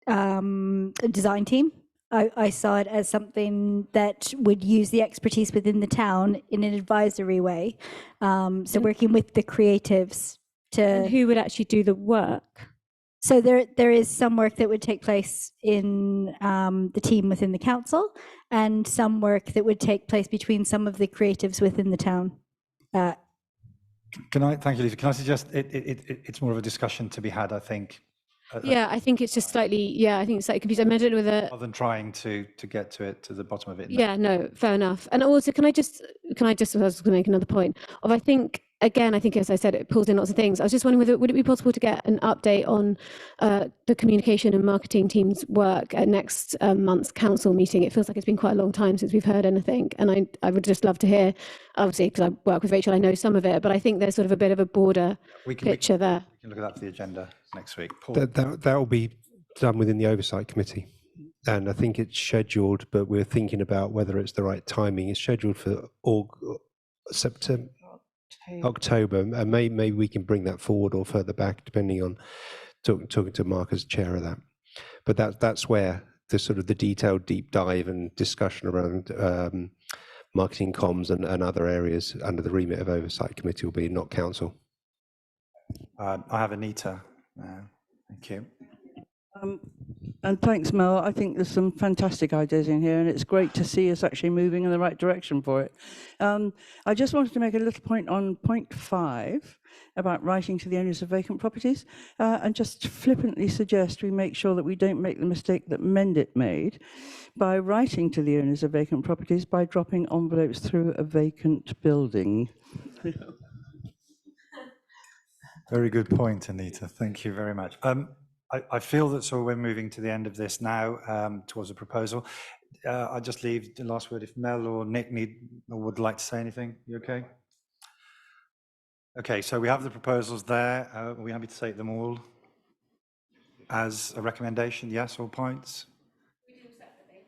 design team. I saw it as something that would use the expertise within the town in an advisory way. So working with the creatives to... And who would actually do the work? So there is some work that would take place in the team within the council, and some work that would take place between some of the creatives within the town. Can I, thank you, Lisa. Can I suggest it's more of a discussion to be had, I think. Yeah, I think it's just slightly, I think it's slightly confusing. I don't know whether... Rather than trying to get to the bottom of it. Yeah, no, fair enough. And also, can I just, I was going to make another point of, I think, as I said, it pulls in lots of things. I was just wondering whether, would it be possible to get an update on the communication and marketing team's work at next month's council meeting? It feels like it's been quite a long time since we've heard anything. And I would just love to hear, obviously, because I work with Rachel, I know some of it, but I think there's sort of a bit of a broader picture there. We can look at that for the agenda next week. Paul. That will be done within the oversight committee. And I think it's scheduled, but we're thinking about whether it's the right timing. It's scheduled for September. October, and maybe we can bring that forward or further back, depending on talking to Mark as chair of that. But that's where the sort of the detailed deep dive and discussion around marketing comms and other areas under the remit of oversight committee will be, not council. I have Anita. Thank you. And thanks, Mel. I think there's some fantastic ideas in here, and it's great to see us actually moving in the right direction for it. I just wanted to make a little point on point 5 about writing to the owners of vacant properties, and just flippantly suggest we make sure that we don't make the mistake that Mendip made by writing to the owners of vacant properties by dropping envelopes through a vacant building. Very good point, Anita. Thank you very much. I feel that so we're moving to the end of this now towards a proposal. I'll just leave the last word if Mel or Nick would like to say anything. You okay? Okay, so we have the proposals there. Are we happy to take them all as a recommendation? Yes, all points? We do them separately.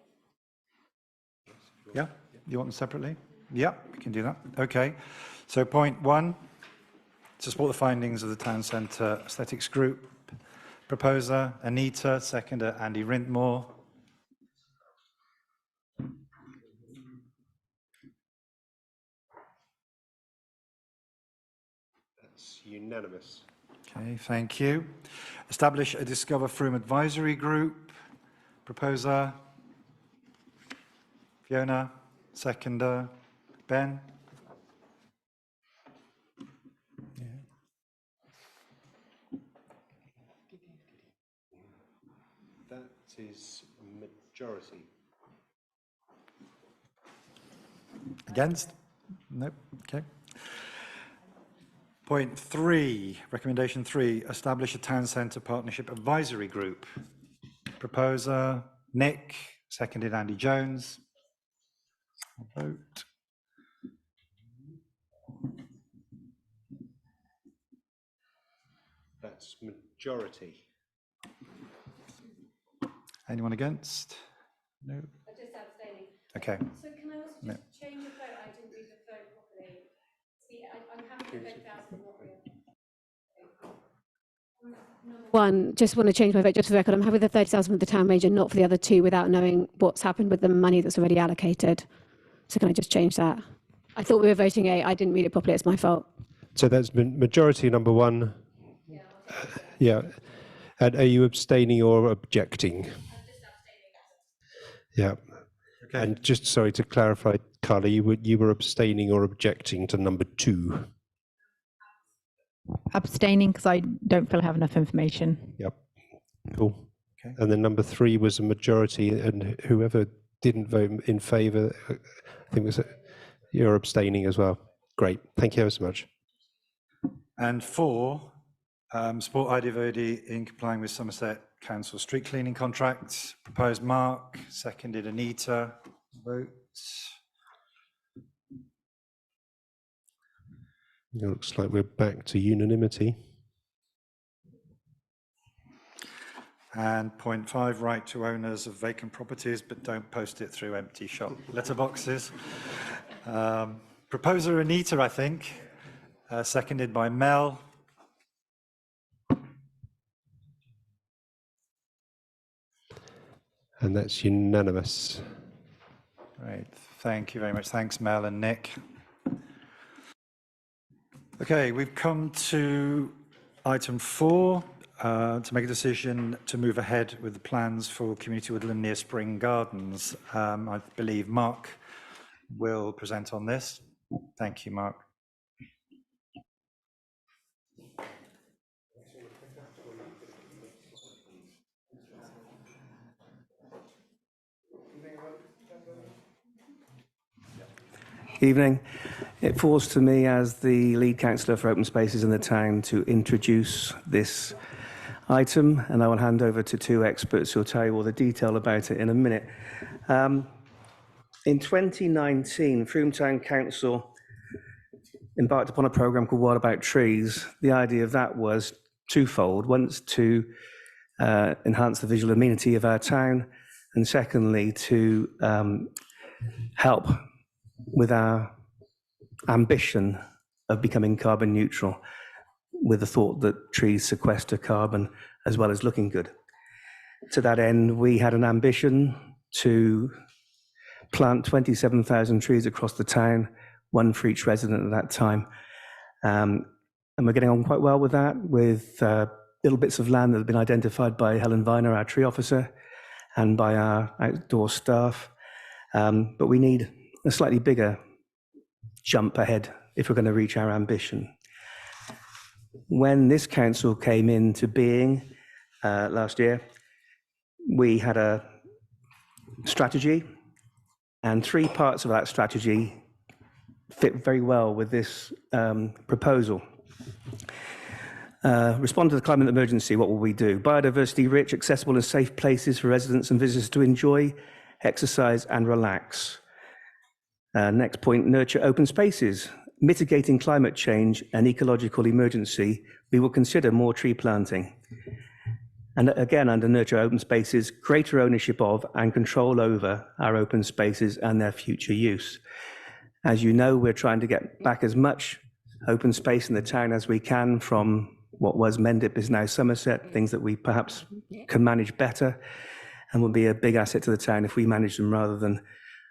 Yeah, you want them separately? Yeah, we can do that. Okay, so point 1, to support the findings of the Town Centre Aesthetics Group. Proposer, Anita. Seconder, Andy Rintmore. Unanimous. Okay, thank you. Establish a Discover Froome Advisory Group. Proposer, Fiona. Seconder, Ben. That is majority. Against? Nope. Okay. Point 3, recommendation 3, establish a Town Centre Partnership Advisory Group. Proposer, Nick. Seconded, Andy Jones. Vote. That's majority. Anyone against? No. I'm just abstaining. Okay. So can I also No. just change the vote? I didn't read the vote properly. See, I'm happy with 30,000, not real. One, just want to change my vote just for the record. I'm happy with the 30,000 for the town manager, not for the other two, without knowing what's happened with the money that's already allocated. So can I just change that? I thought we were voting A. I didn't read it properly. It's my fault. So that's majority number 1. Yeah. And are you abstaining or objecting? Yeah. Okay. And just sorry to clarify, Carla, you were abstaining or objecting to number 2. Abstaining because I don't feel I have enough information. Yep. Cool. Okay. And then number 3 was a majority, and whoever didn't vote in favour, I think you're abstaining as well. Great. Thank you ever so much. And 4, support Ida Verdi in complying with Somerset Council street cleaning contracts. Proposed Mark. Seconded, Anita. Votes. It looks like we're back to unanimity. And point 5, right to owners of vacant properties, but don't post it through empty shop letterboxes. Proposer Anita, I think, seconded by Mel. And that's unanimous. Great, thank you very much. Thanks, Mel and Nick. Okay, we've come to item 4, to make a decision to move ahead with the plans for Community Woodland near Spring Gardens. I believe Mark will present on this. Thank you, Mark. Evening. It falls to me as the lead councillor for open spaces in the town to introduce this item, and I will hand over to 2 experts who will tell you all the detail about it in a minute. In 2019, Frome Town Council embarked upon a programme called What About Trees. The idea of that was twofold. Once, to enhance the visual amenity of our town, and secondly, to help with our ambition of becoming carbon neutral, with the thought that trees sequester carbon as well as looking good. To that end, we had an ambition to plant 27,000 trees across the town, 1 for each resident at that time. And we're getting on quite well with that, with little bits of land that have been identified by Helen Viner, our tree officer, and by our outdoor staff. But we need a slightly bigger jump ahead if we're going to reach our ambition. When this council came into being last year, we had a strategy, and 3 parts of that strategy fit very well with this proposal. Respond to the climate emergency, what will we do? Biodiversity rich, accessible and safe places for residents and visitors to enjoy, exercise and relax. Next point, nurture open spaces. Mitigating climate change and ecological emergency, we will consider more tree planting. And again, under nurture open spaces, greater ownership of and control over our open spaces and their future use. As you know, we're trying to get back as much open space in the town as we can from what was Mendip is now Somerset, things that we perhaps can manage better and will be a big asset to the town if we manage them rather than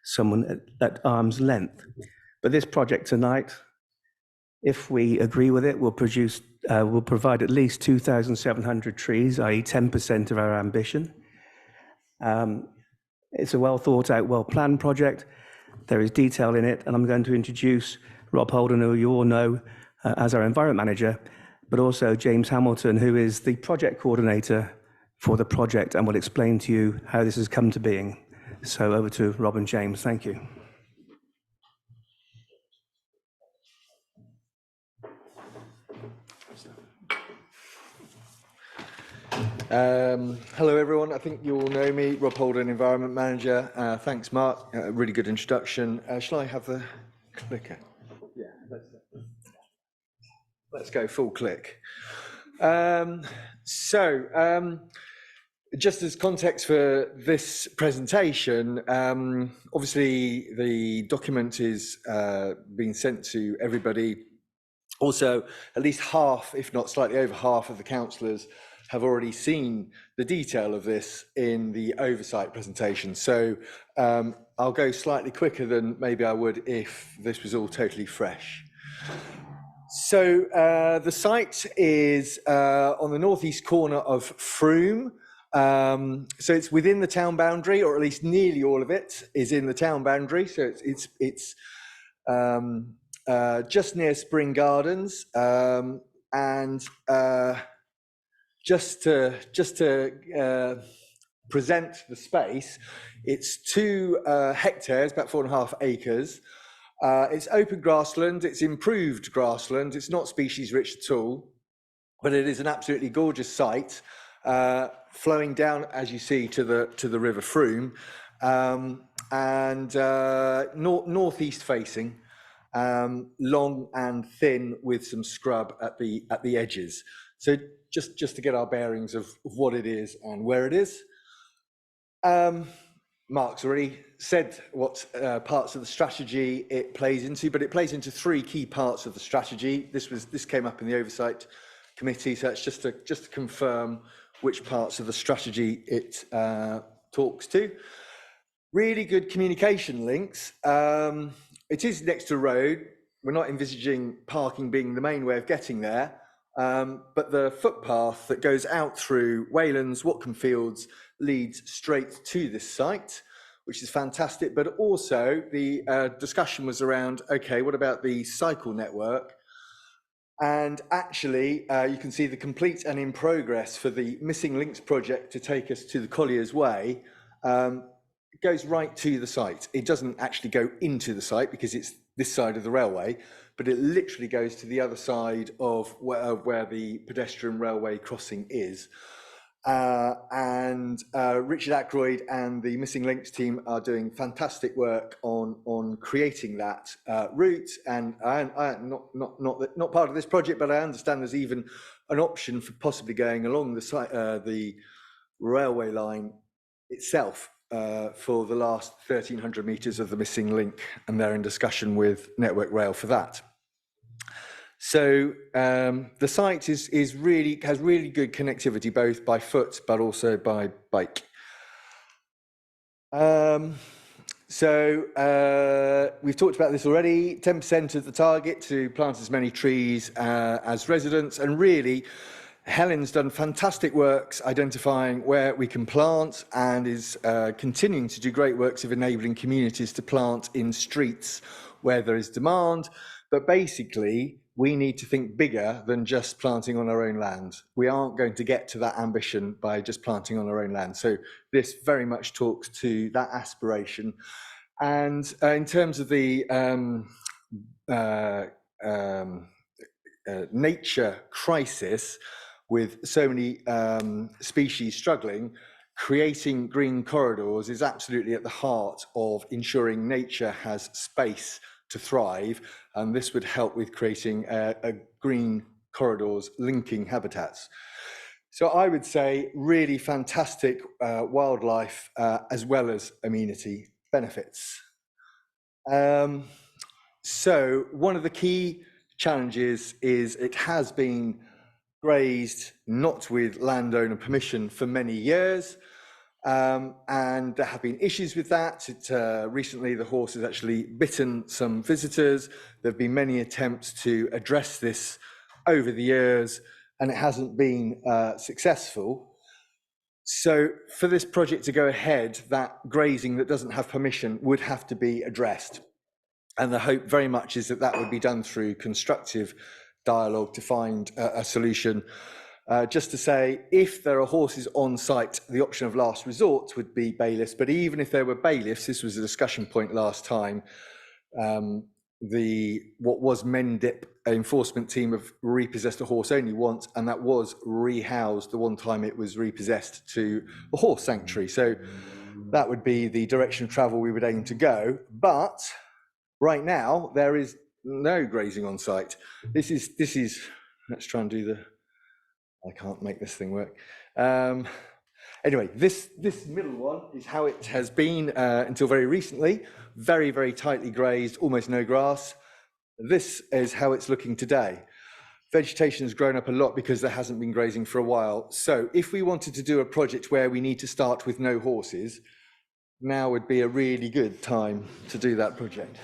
someone at arm's length. But this project tonight, if we agree with it, will provide at least 2,700 trees, i.e. 10% of our ambition. It's a well thought out, well planned project. There is detail in it, and I'm going to introduce Rob Holden, who you all know as our environment manager, but also James Hamilton, who is the project coordinator for the project and will explain to you how this has come to being. So over to Rob and James. Thank you. Hello everyone, I think you all know me, Rob Holden, Environment Manager. Thanks Mark, really good introduction. Shall I have the clicker? Yeah, let's go full click. Just as context for this presentation, obviously the document is being sent to everybody. Also, at least half, if not slightly over half of the councillors have already seen the detail of this in the oversight presentation. So I'll go slightly quicker than maybe I would if this was all totally fresh. So the site is on the northeast corner of Frome. So it's within the town boundary, or at least nearly all of it is in the town boundary. So it's just near Spring Gardens, and just to present the space, it's 2 hectares, about 4.5 acres. It's open grassland, it's improved grassland, it's not species rich at all, but it is an absolutely gorgeous site, flowing down, as you see, to the River Frome, and northeast facing, long and thin with some scrub at the edges. So just to get our bearings of what it is and where it is. Mark's already said what parts of the strategy it plays into, but it plays into 3 key parts of the strategy. This came up in the oversight committee, so it's just to confirm which parts of the strategy it talks to. Really good communication links. It is next to a road. We're not envisaging parking being the main way of getting there. But the footpath that goes out through Waylands, Watcombe Fields, leads straight to this site, which is fantastic. But also the discussion was around, okay, what about the cycle network? And actually, you can see the complete and in progress for the Missing Links project to take us to the Collier's Way. It goes right to the site. It doesn't actually go into the site because it's this side of the railway, but it literally goes to the other side of where the pedestrian railway crossing is. And Richard Ackroyd and the Missing Links team are doing fantastic work on creating that route. And I'm not part of this project, but I understand there's even an option for possibly going along the railway line itself for the last 1,300 metres of the missing link, and they're in discussion with Network Rail for that. So the site has really good connectivity, both by foot but also by bike. So we've talked about this already. 10% of the target to plant as many trees as residents, and really Helen's done fantastic works identifying where we can plant, and is continuing to do great works of enabling communities to plant in streets where there is demand. But basically, we need to think bigger than just planting on our own land. We aren't going to get to that ambition by just planting on our own land. So this very much talks to that aspiration. And in terms of the nature crisis with so many species struggling, creating green corridors is absolutely at the heart of ensuring nature has space to thrive, and this would help with creating a green corridors linking habitats. So I would say really fantastic wildlife as well as amenity benefits. So one of the key challenges is it has been grazed not with landowner permission for many years, and there have been issues with that. Recently the horse has actually bitten some visitors. There have been many attempts to address this over the years, and it hasn't been successful. So for this project to go ahead, that grazing that doesn't have permission would have to be addressed. And the hope very much is that that would be done through constructive dialogue to find a solution. Just to say, if there are horses on site, the option of last resort would be bailiffs. But even if there were bailiffs, this was a discussion point last time, what was Mendip enforcement team have repossessed a horse only once, and that was rehoused the one time it was repossessed to a horse sanctuary. So that would be the direction of travel we would aim to go. But right now there is no grazing on site. This is let's try and do the, I can't make this thing work. Anyway, this middle one is how it has been until very recently. Very, very tightly grazed, almost no grass. This is how it's looking today. Vegetation has grown up a lot because there hasn't been grazing for a while. So if we wanted to do a project where we need to start with no horses, now would be a really good time to do that project.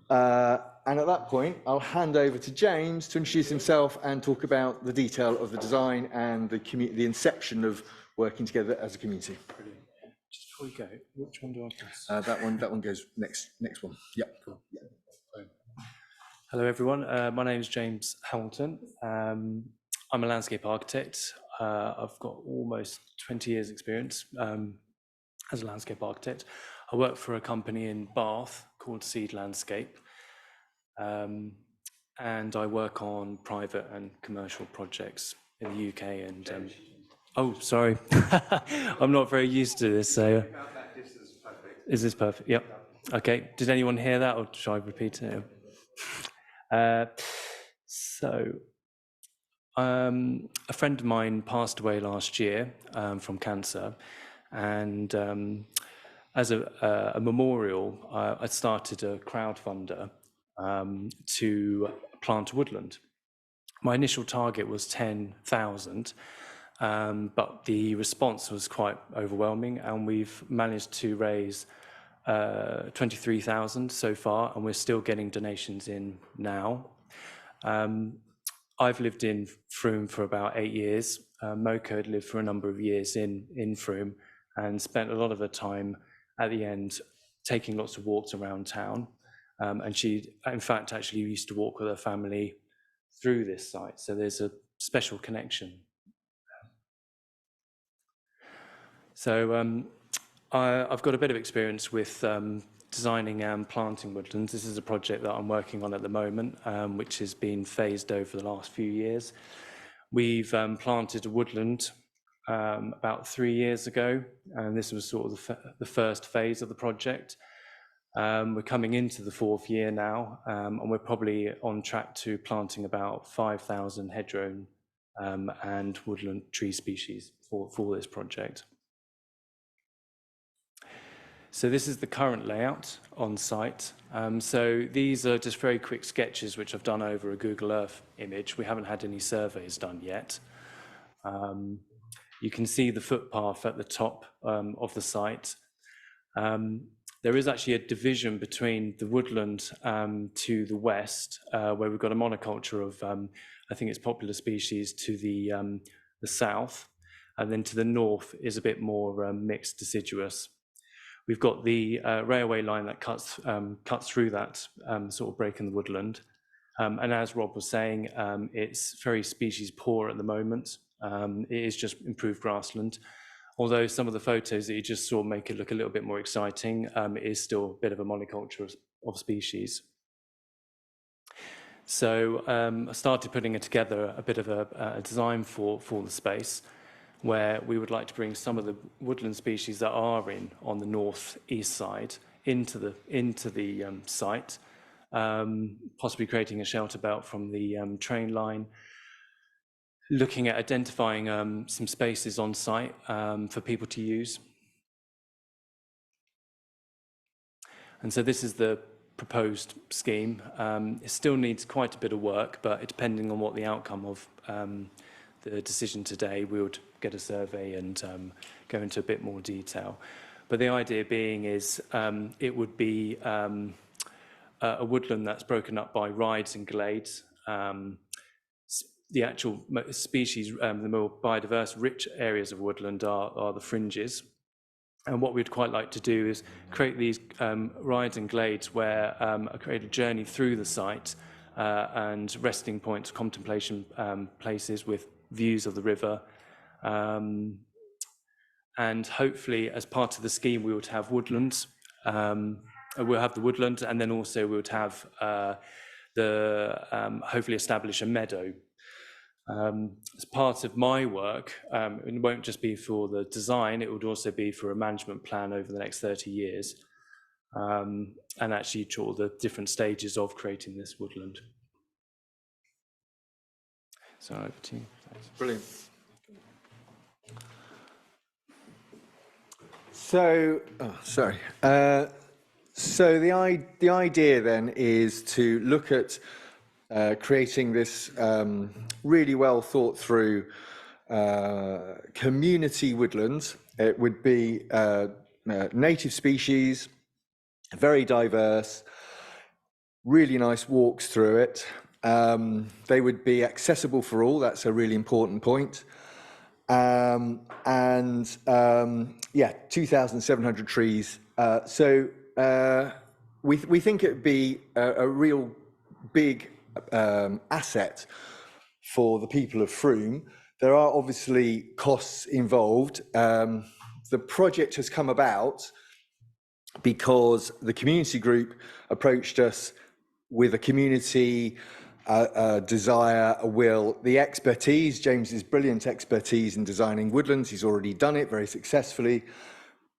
And at that point, I'll hand over to James to introduce himself and talk about the detail of the design and the inception of working together as a community. Brilliant. Just before we go, which one do I press? That one goes next one. Yeah. Cool. Yeah. Hello, everyone. My name is James Hamilton. I'm a landscape architect. I've got almost 20 years experience as a landscape architect. I work for a company in Bath called Seed Landscape. And I work on private and commercial projects in the UK and oh, sorry. I'm not very used to this, so is this perfect? Yep. Okay, did anyone hear that, or should I repeat it? A friend of mine passed away last year from cancer, and as a memorial, I started a crowdfunder to plant a woodland. My initial target was 10,000, but the response was quite overwhelming, and we've managed to raise 23,000 so far, and we're still getting donations in now. I've lived in Frome for about 8 years. Mocha had lived for a number of years in Frome and spent a lot of her time at the end taking lots of walks around town. And she, in fact, actually used to walk with her family through this site. So there's a special connection. So I've got a bit of experience with designing and planting woodlands. This is a project that I'm working on at the moment, which has been phased over the last few years. We've planted a woodland about 3 years ago, and this was sort of the first phase of the project. We're coming into the 4th year now, and we're probably on track to planting about 5,000 hedgerow and woodland tree species for this project. So this is the current layout on site. So these are just very quick sketches which I've done over a Google Earth image. We haven't had any surveys done yet. You can see the footpath at the top of the site. There is actually a division between the woodland to the west, where we've got a monoculture of, I think it's popular species, to the south, and then to the north is a bit more mixed deciduous. We've got the railway line that cuts through that sort of break in the woodland, and as Rob was saying, it's very species poor at the moment. It is just improved grassland. Although some of the photos that you just saw make it look a little bit more exciting, it is still a bit of a monoculture of species. So I started putting together a bit of a design for the space, where we would like to bring some of the woodland species that are on the north-east side into the site, possibly creating a shelter belt from the train line, looking at identifying some spaces on site for people to use. And so this is the proposed scheme. It still needs quite a bit of work, but depending on what the outcome of the decision today, we would get a survey and go into a bit more detail. But the idea being is it would be a woodland that's broken up by rides and glades. The actual species, the more biodiverse, rich areas of woodland are the fringes. And what we'd quite like to do is create these rides and glades where create a journey through the site and resting points, contemplation places with views of the river. And hopefully, as part of the scheme, we would have woodlands. We'll have the woodland, and then also we would have hopefully establish a meadow. As part of my work, it won't just be for the design, it would also be for a management plan over the next 30 years, and actually draw the different stages of creating this woodland. So over to you. Thanks. Brilliant. So, so the idea then is to look at creating this really well thought through community woodlands. It would be native species, very diverse, really nice walks through it. They would be accessible for all. That's a really important point. Yeah, 2,700 trees. So we think it would be a real big asset for the people of Frome. There are obviously costs involved. The project has come about because the community group approached us with a community desire, a will, the expertise, James's brilliant expertise in designing woodlands. He's already done it very successfully,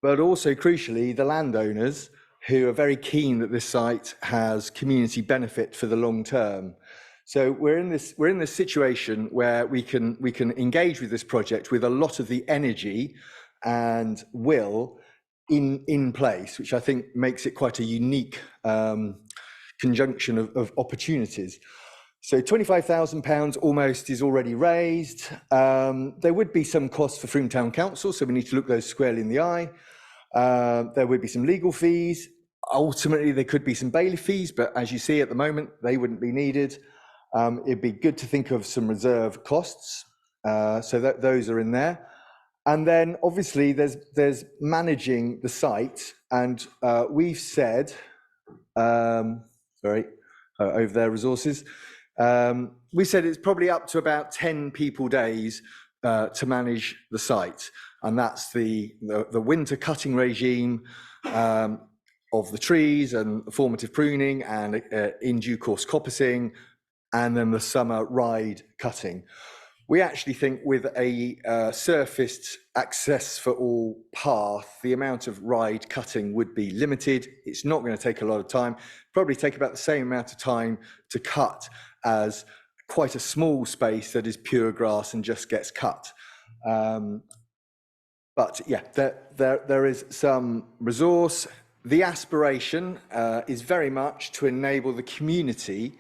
but also crucially, the landowners who are very keen that this site has community benefit for the long term. So we're in this situation where we can engage with this project with a lot of the energy and will in place, which I think makes it quite a unique conjunction of opportunities. So £25,000 almost is already raised. There would be some costs for Frome Town Council, so we need to look those squarely in the eye. There would be some legal fees. Ultimately, there could be some bailiff fees, but as you see at the moment, they wouldn't be needed. It'd be good to think of some reserve costs, so that those are in there. And then obviously there's managing the site, and we've said, over their resources, we said it's probably up to about 10 people days to manage the site, and that's the winter cutting regime of the trees and formative pruning and in due course coppicing, and then the summer ride cutting. We actually think with a surfaced access for all path, the amount of ride cutting would be limited. It's not going to take a lot of time, probably take about the same amount of time to cut as quite a small space that is pure grass and just gets cut. But yeah, there is some resource. The aspiration is very much to enable the community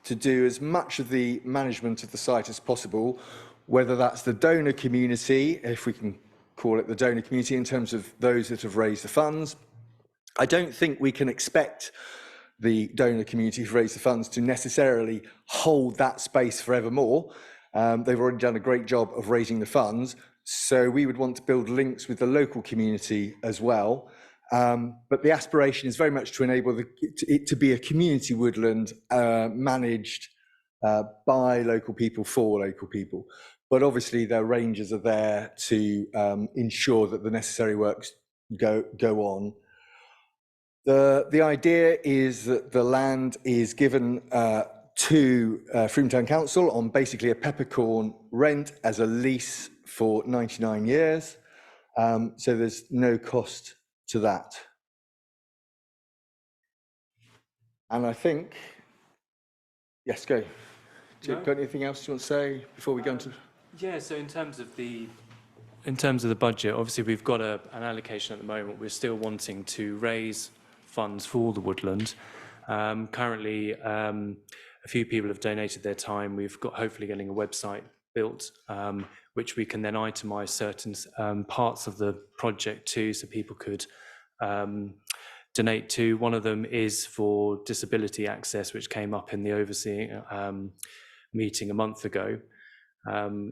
to do as much of the management of the site as possible, whether that's the donor community, if we can call it the donor community in terms of those that have raised the funds. I don't think we can expect the donor community who raised the funds to necessarily hold that space forevermore. They've already done a great job of raising the funds, so we would want to build links with the local community as well. But the aspiration is very much to enable it to be a community woodland managed by local people for local people. But obviously their rangers are there to ensure that the necessary works go on. The idea is that the land is given to Frome Town Council on basically a peppercorn rent as a lease for 99 years. So there's no cost to that. And I think, yes, go. Got anything else you want to say before we go into? Yeah, so in terms of the budget, obviously we've got an allocation at the moment. We're still wanting to raise funds for the woodland. Currently, a few people have donated their time. We've got hopefully getting a website built, which we can then itemize certain parts of the project to, so people could donate to. One of them is for disability access, which came up in the overseeing meeting a month ago.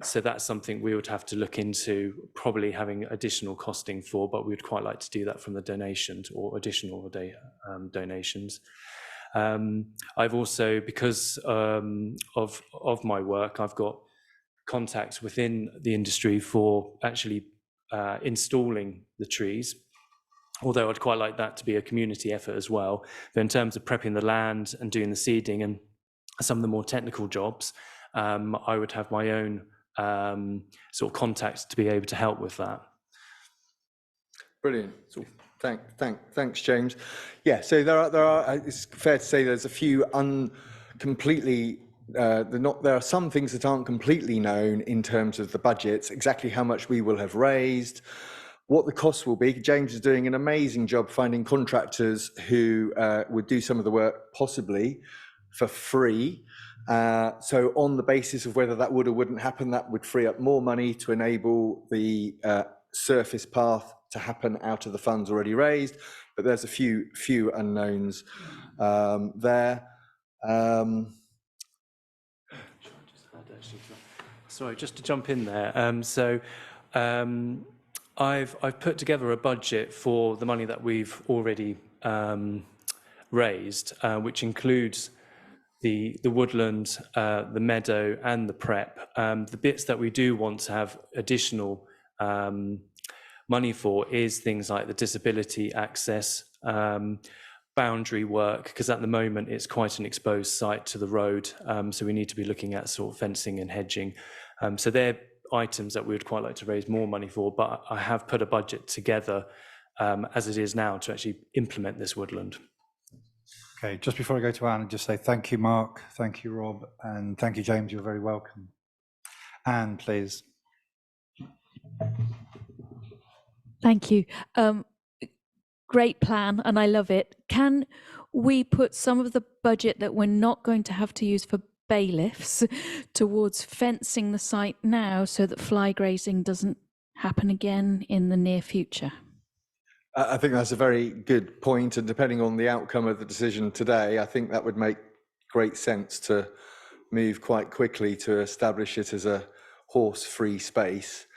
So that's something we would have to look into, probably having additional costing for, but we'd quite like to do that from the donations or additional donations. I've also, because of my work, I've got contacts within the industry for actually installing the trees, although I'd quite like that to be a community effort as well. But in terms of prepping the land and doing the seeding and some of the more technical jobs, I would have my own sort of contacts to be able to help with that. Brilliant. So thanks, James. Yeah, so there are. It's fair to say there's a few there are some things that aren't completely known in terms of the budgets, exactly how much we will have raised, what the costs will be. James is doing an amazing job finding contractors who would do some of the work possibly for free. So on the basis of whether that would or wouldn't happen, that would free up more money to enable the surface path to happen out of the funds already raised. But there's a few unknowns there. Sorry, just to jump in there. I've put together a budget for the money that we've already raised, which includes the woodland, the meadow, and the prep. The bits that we do want to have additional money for is things like the disability access, boundary work, because at the moment it's quite an exposed site to the road, so we need to be looking at sort of fencing and hedging. So they're items that we would quite like to raise more money for, but I have put a budget together as it is now to actually implement this woodland. Okay, just before I go to Anne, I'll just say thank you, Mark, thank you, Rob, and thank you, James. You're very welcome. Anne, please. Thank you. Great plan, and I love it. Can we put some of the budget that we're not going to have to use for bailiffs towards fencing the site now so that fly grazing doesn't happen again in the near future? I think that's a very good point, and depending on the outcome of the decision today, I think that would make great sense to move quite quickly to establish it as a horse-free space.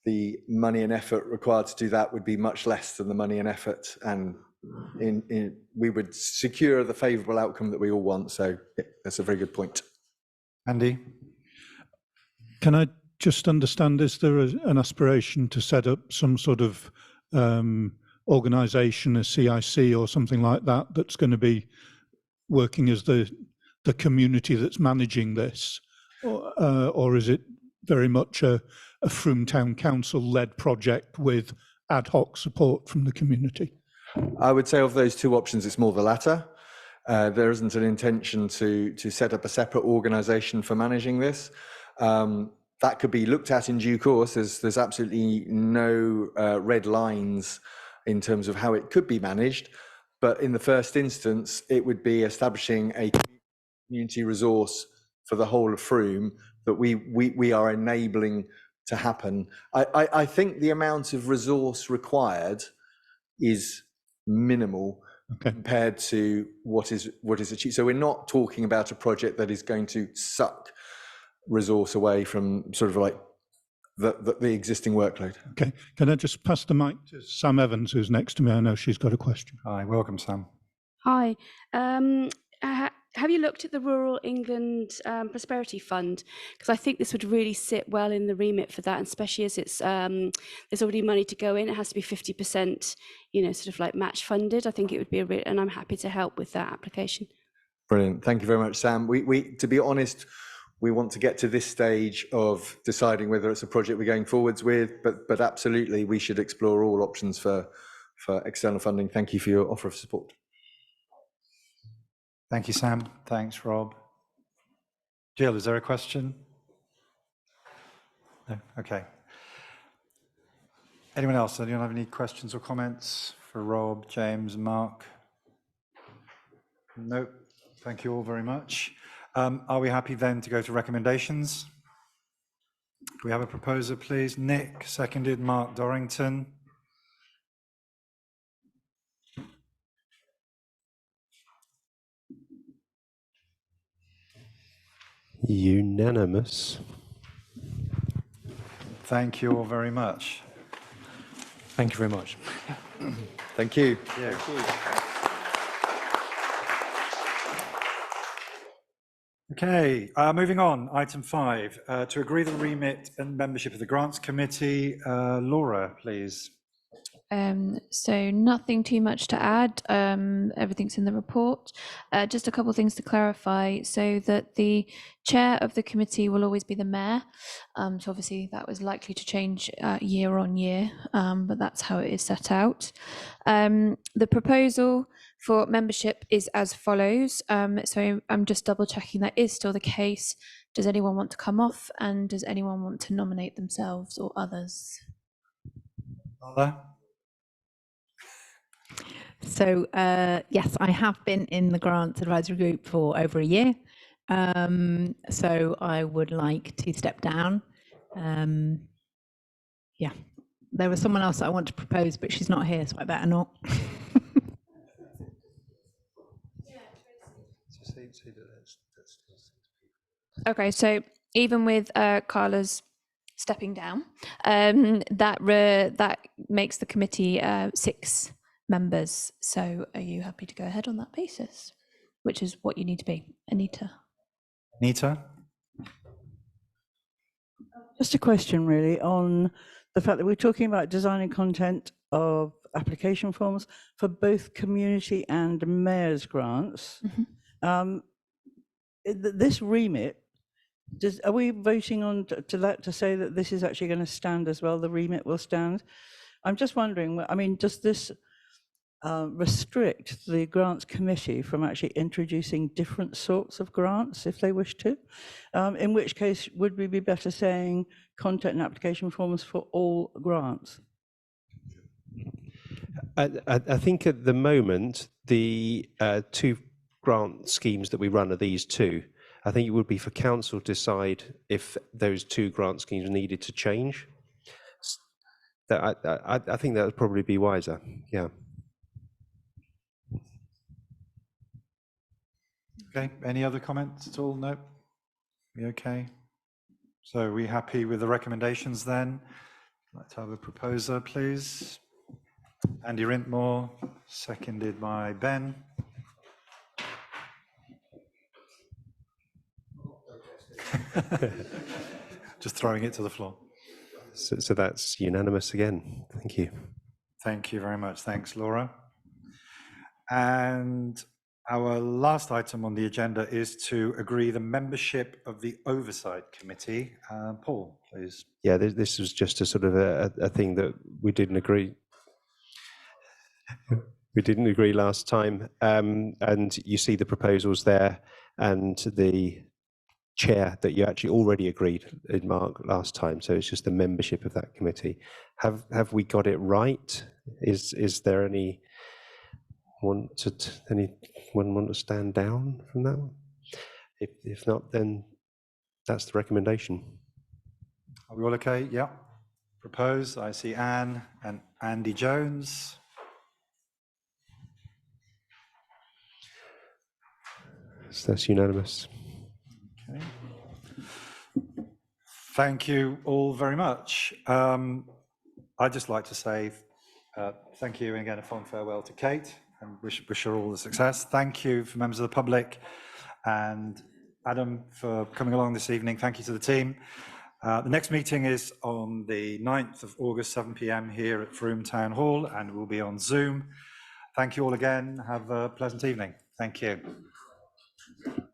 The money and effort required to do that would be much less than the money and effort, and we would secure the favourable outcome that we all want. So yeah, that's a very good point. Andy? Can I just understand, is there an aspiration to set up some sort of organisation, a CIC or something like that, that's going to be working as the community that's managing this? Or is it very much a Frome Town Council-led project with ad hoc support from the community? I would say of those two options, it's more the latter. There isn't an intention to set up a separate organisation for managing this. That could be looked at in due course. There's absolutely no red lines in terms of how it could be managed. But in the first instance, it would be establishing a community resource for the whole of Frome that we are enabling to happen. I think the amount of resource required is minimal compared to what is achieved. So we're not talking about a project that is going to suck resource away from sort of like the existing workload. Okay, can I just pass the mic to Sam Evans, who's next to me? I know she's got a question. Hi, welcome, Sam. Hi. Have you looked at the Rural England Prosperity Fund? Because I think this would really sit well in the remit for that, and especially as it's there's already money to go in. It has to be 50%, sort of like match funded. I think it would be and I'm happy to help with that application. Brilliant. Thank you very much, Sam. We to be honest, we want to get to this stage of deciding whether it's a project we're going forwards with, but absolutely we should explore all options for external funding. Thank you for your offer of support. Thank you, Sam. Thanks, Rob. Jill, is there a question? No? Okay. Anyone else? Anyone have any questions or comments for Rob, James, and Mark? No. Thank you all very much. Are we happy then to go to recommendations? Can we have a proposer, please? Nick, seconded. Mark Dorrington. Unanimous. Thank you all very much. Thank you very much. Thank you. Yeah. Thank you. Okay, moving on, item 5, to agree the remit and membership of the Grants Committee. Laura, please. So nothing too much to add. Everything's in the report. Just a couple of things to clarify, so that the chair of the committee will always be the mayor. So obviously that was likely to change year on year, but that's how it is set out. The proposal for membership is as follows. So I'm just double checking that is still the case. Does anyone want to come off, and does anyone want to nominate themselves or others? Lola? So yes, I have been in the Grants Advisory Group for over a year. So I would like to step down. Yeah, there was someone else that I want to propose, but she's not here, so I better not. Okay, so even with Carla's stepping down, that makes the committee 6 members. So are you happy to go ahead on that basis, which is what you need to be? Anita? Anita? Just a question really on the fact that we're talking about designing content of application forms for both community and mayor's grants. This remit, are we voting on to say that this is actually going to stand as well? The remit will stand. I'm just wondering, I mean, does this restrict the grants committee from actually introducing different sorts of grants if they wish to? In which case, would we be better saying content and application forms for all grants? I think at the moment, the 2 grant schemes that we run are these 2. I think it would be for council to decide if those 2 grant schemes needed to change. I think that would probably be wiser, yeah. Okay, any other comments at all? No? We okay? So are we happy with the recommendations then? Let's have a proposer, please. Andy Rintmore, seconded by Ben. Just throwing it to the floor. So that's unanimous again. Thank you. Thank you very much. Thanks, Laura. And our last item on the agenda is to agree the membership of the Oversight Committee. Paul, please. Yeah, this was just a sort of a thing that we didn't agree. We didn't agree last time, and you see the proposals there, and the chair that you actually already agreed in Mark last time. So it's just the membership of that committee. Have we got it right? Is there anyone want to stand down from that one? If not, then that's the recommendation. Are we all okay? Yeah. Propose. I see Anne and Andy Jones. So that's unanimous. Okay. Thank you all very much. I'd just like to say thank you, and again, a fond farewell to Kate, and wish her all the success. Thank you for members of the public, and Adam for coming along this evening. Thank you to the team. The next meeting is on the 9th of August, 7 p.m. here at Frome Town Hall, and we'll be on Zoom. Thank you all again. Have a pleasant evening. Thank you. options.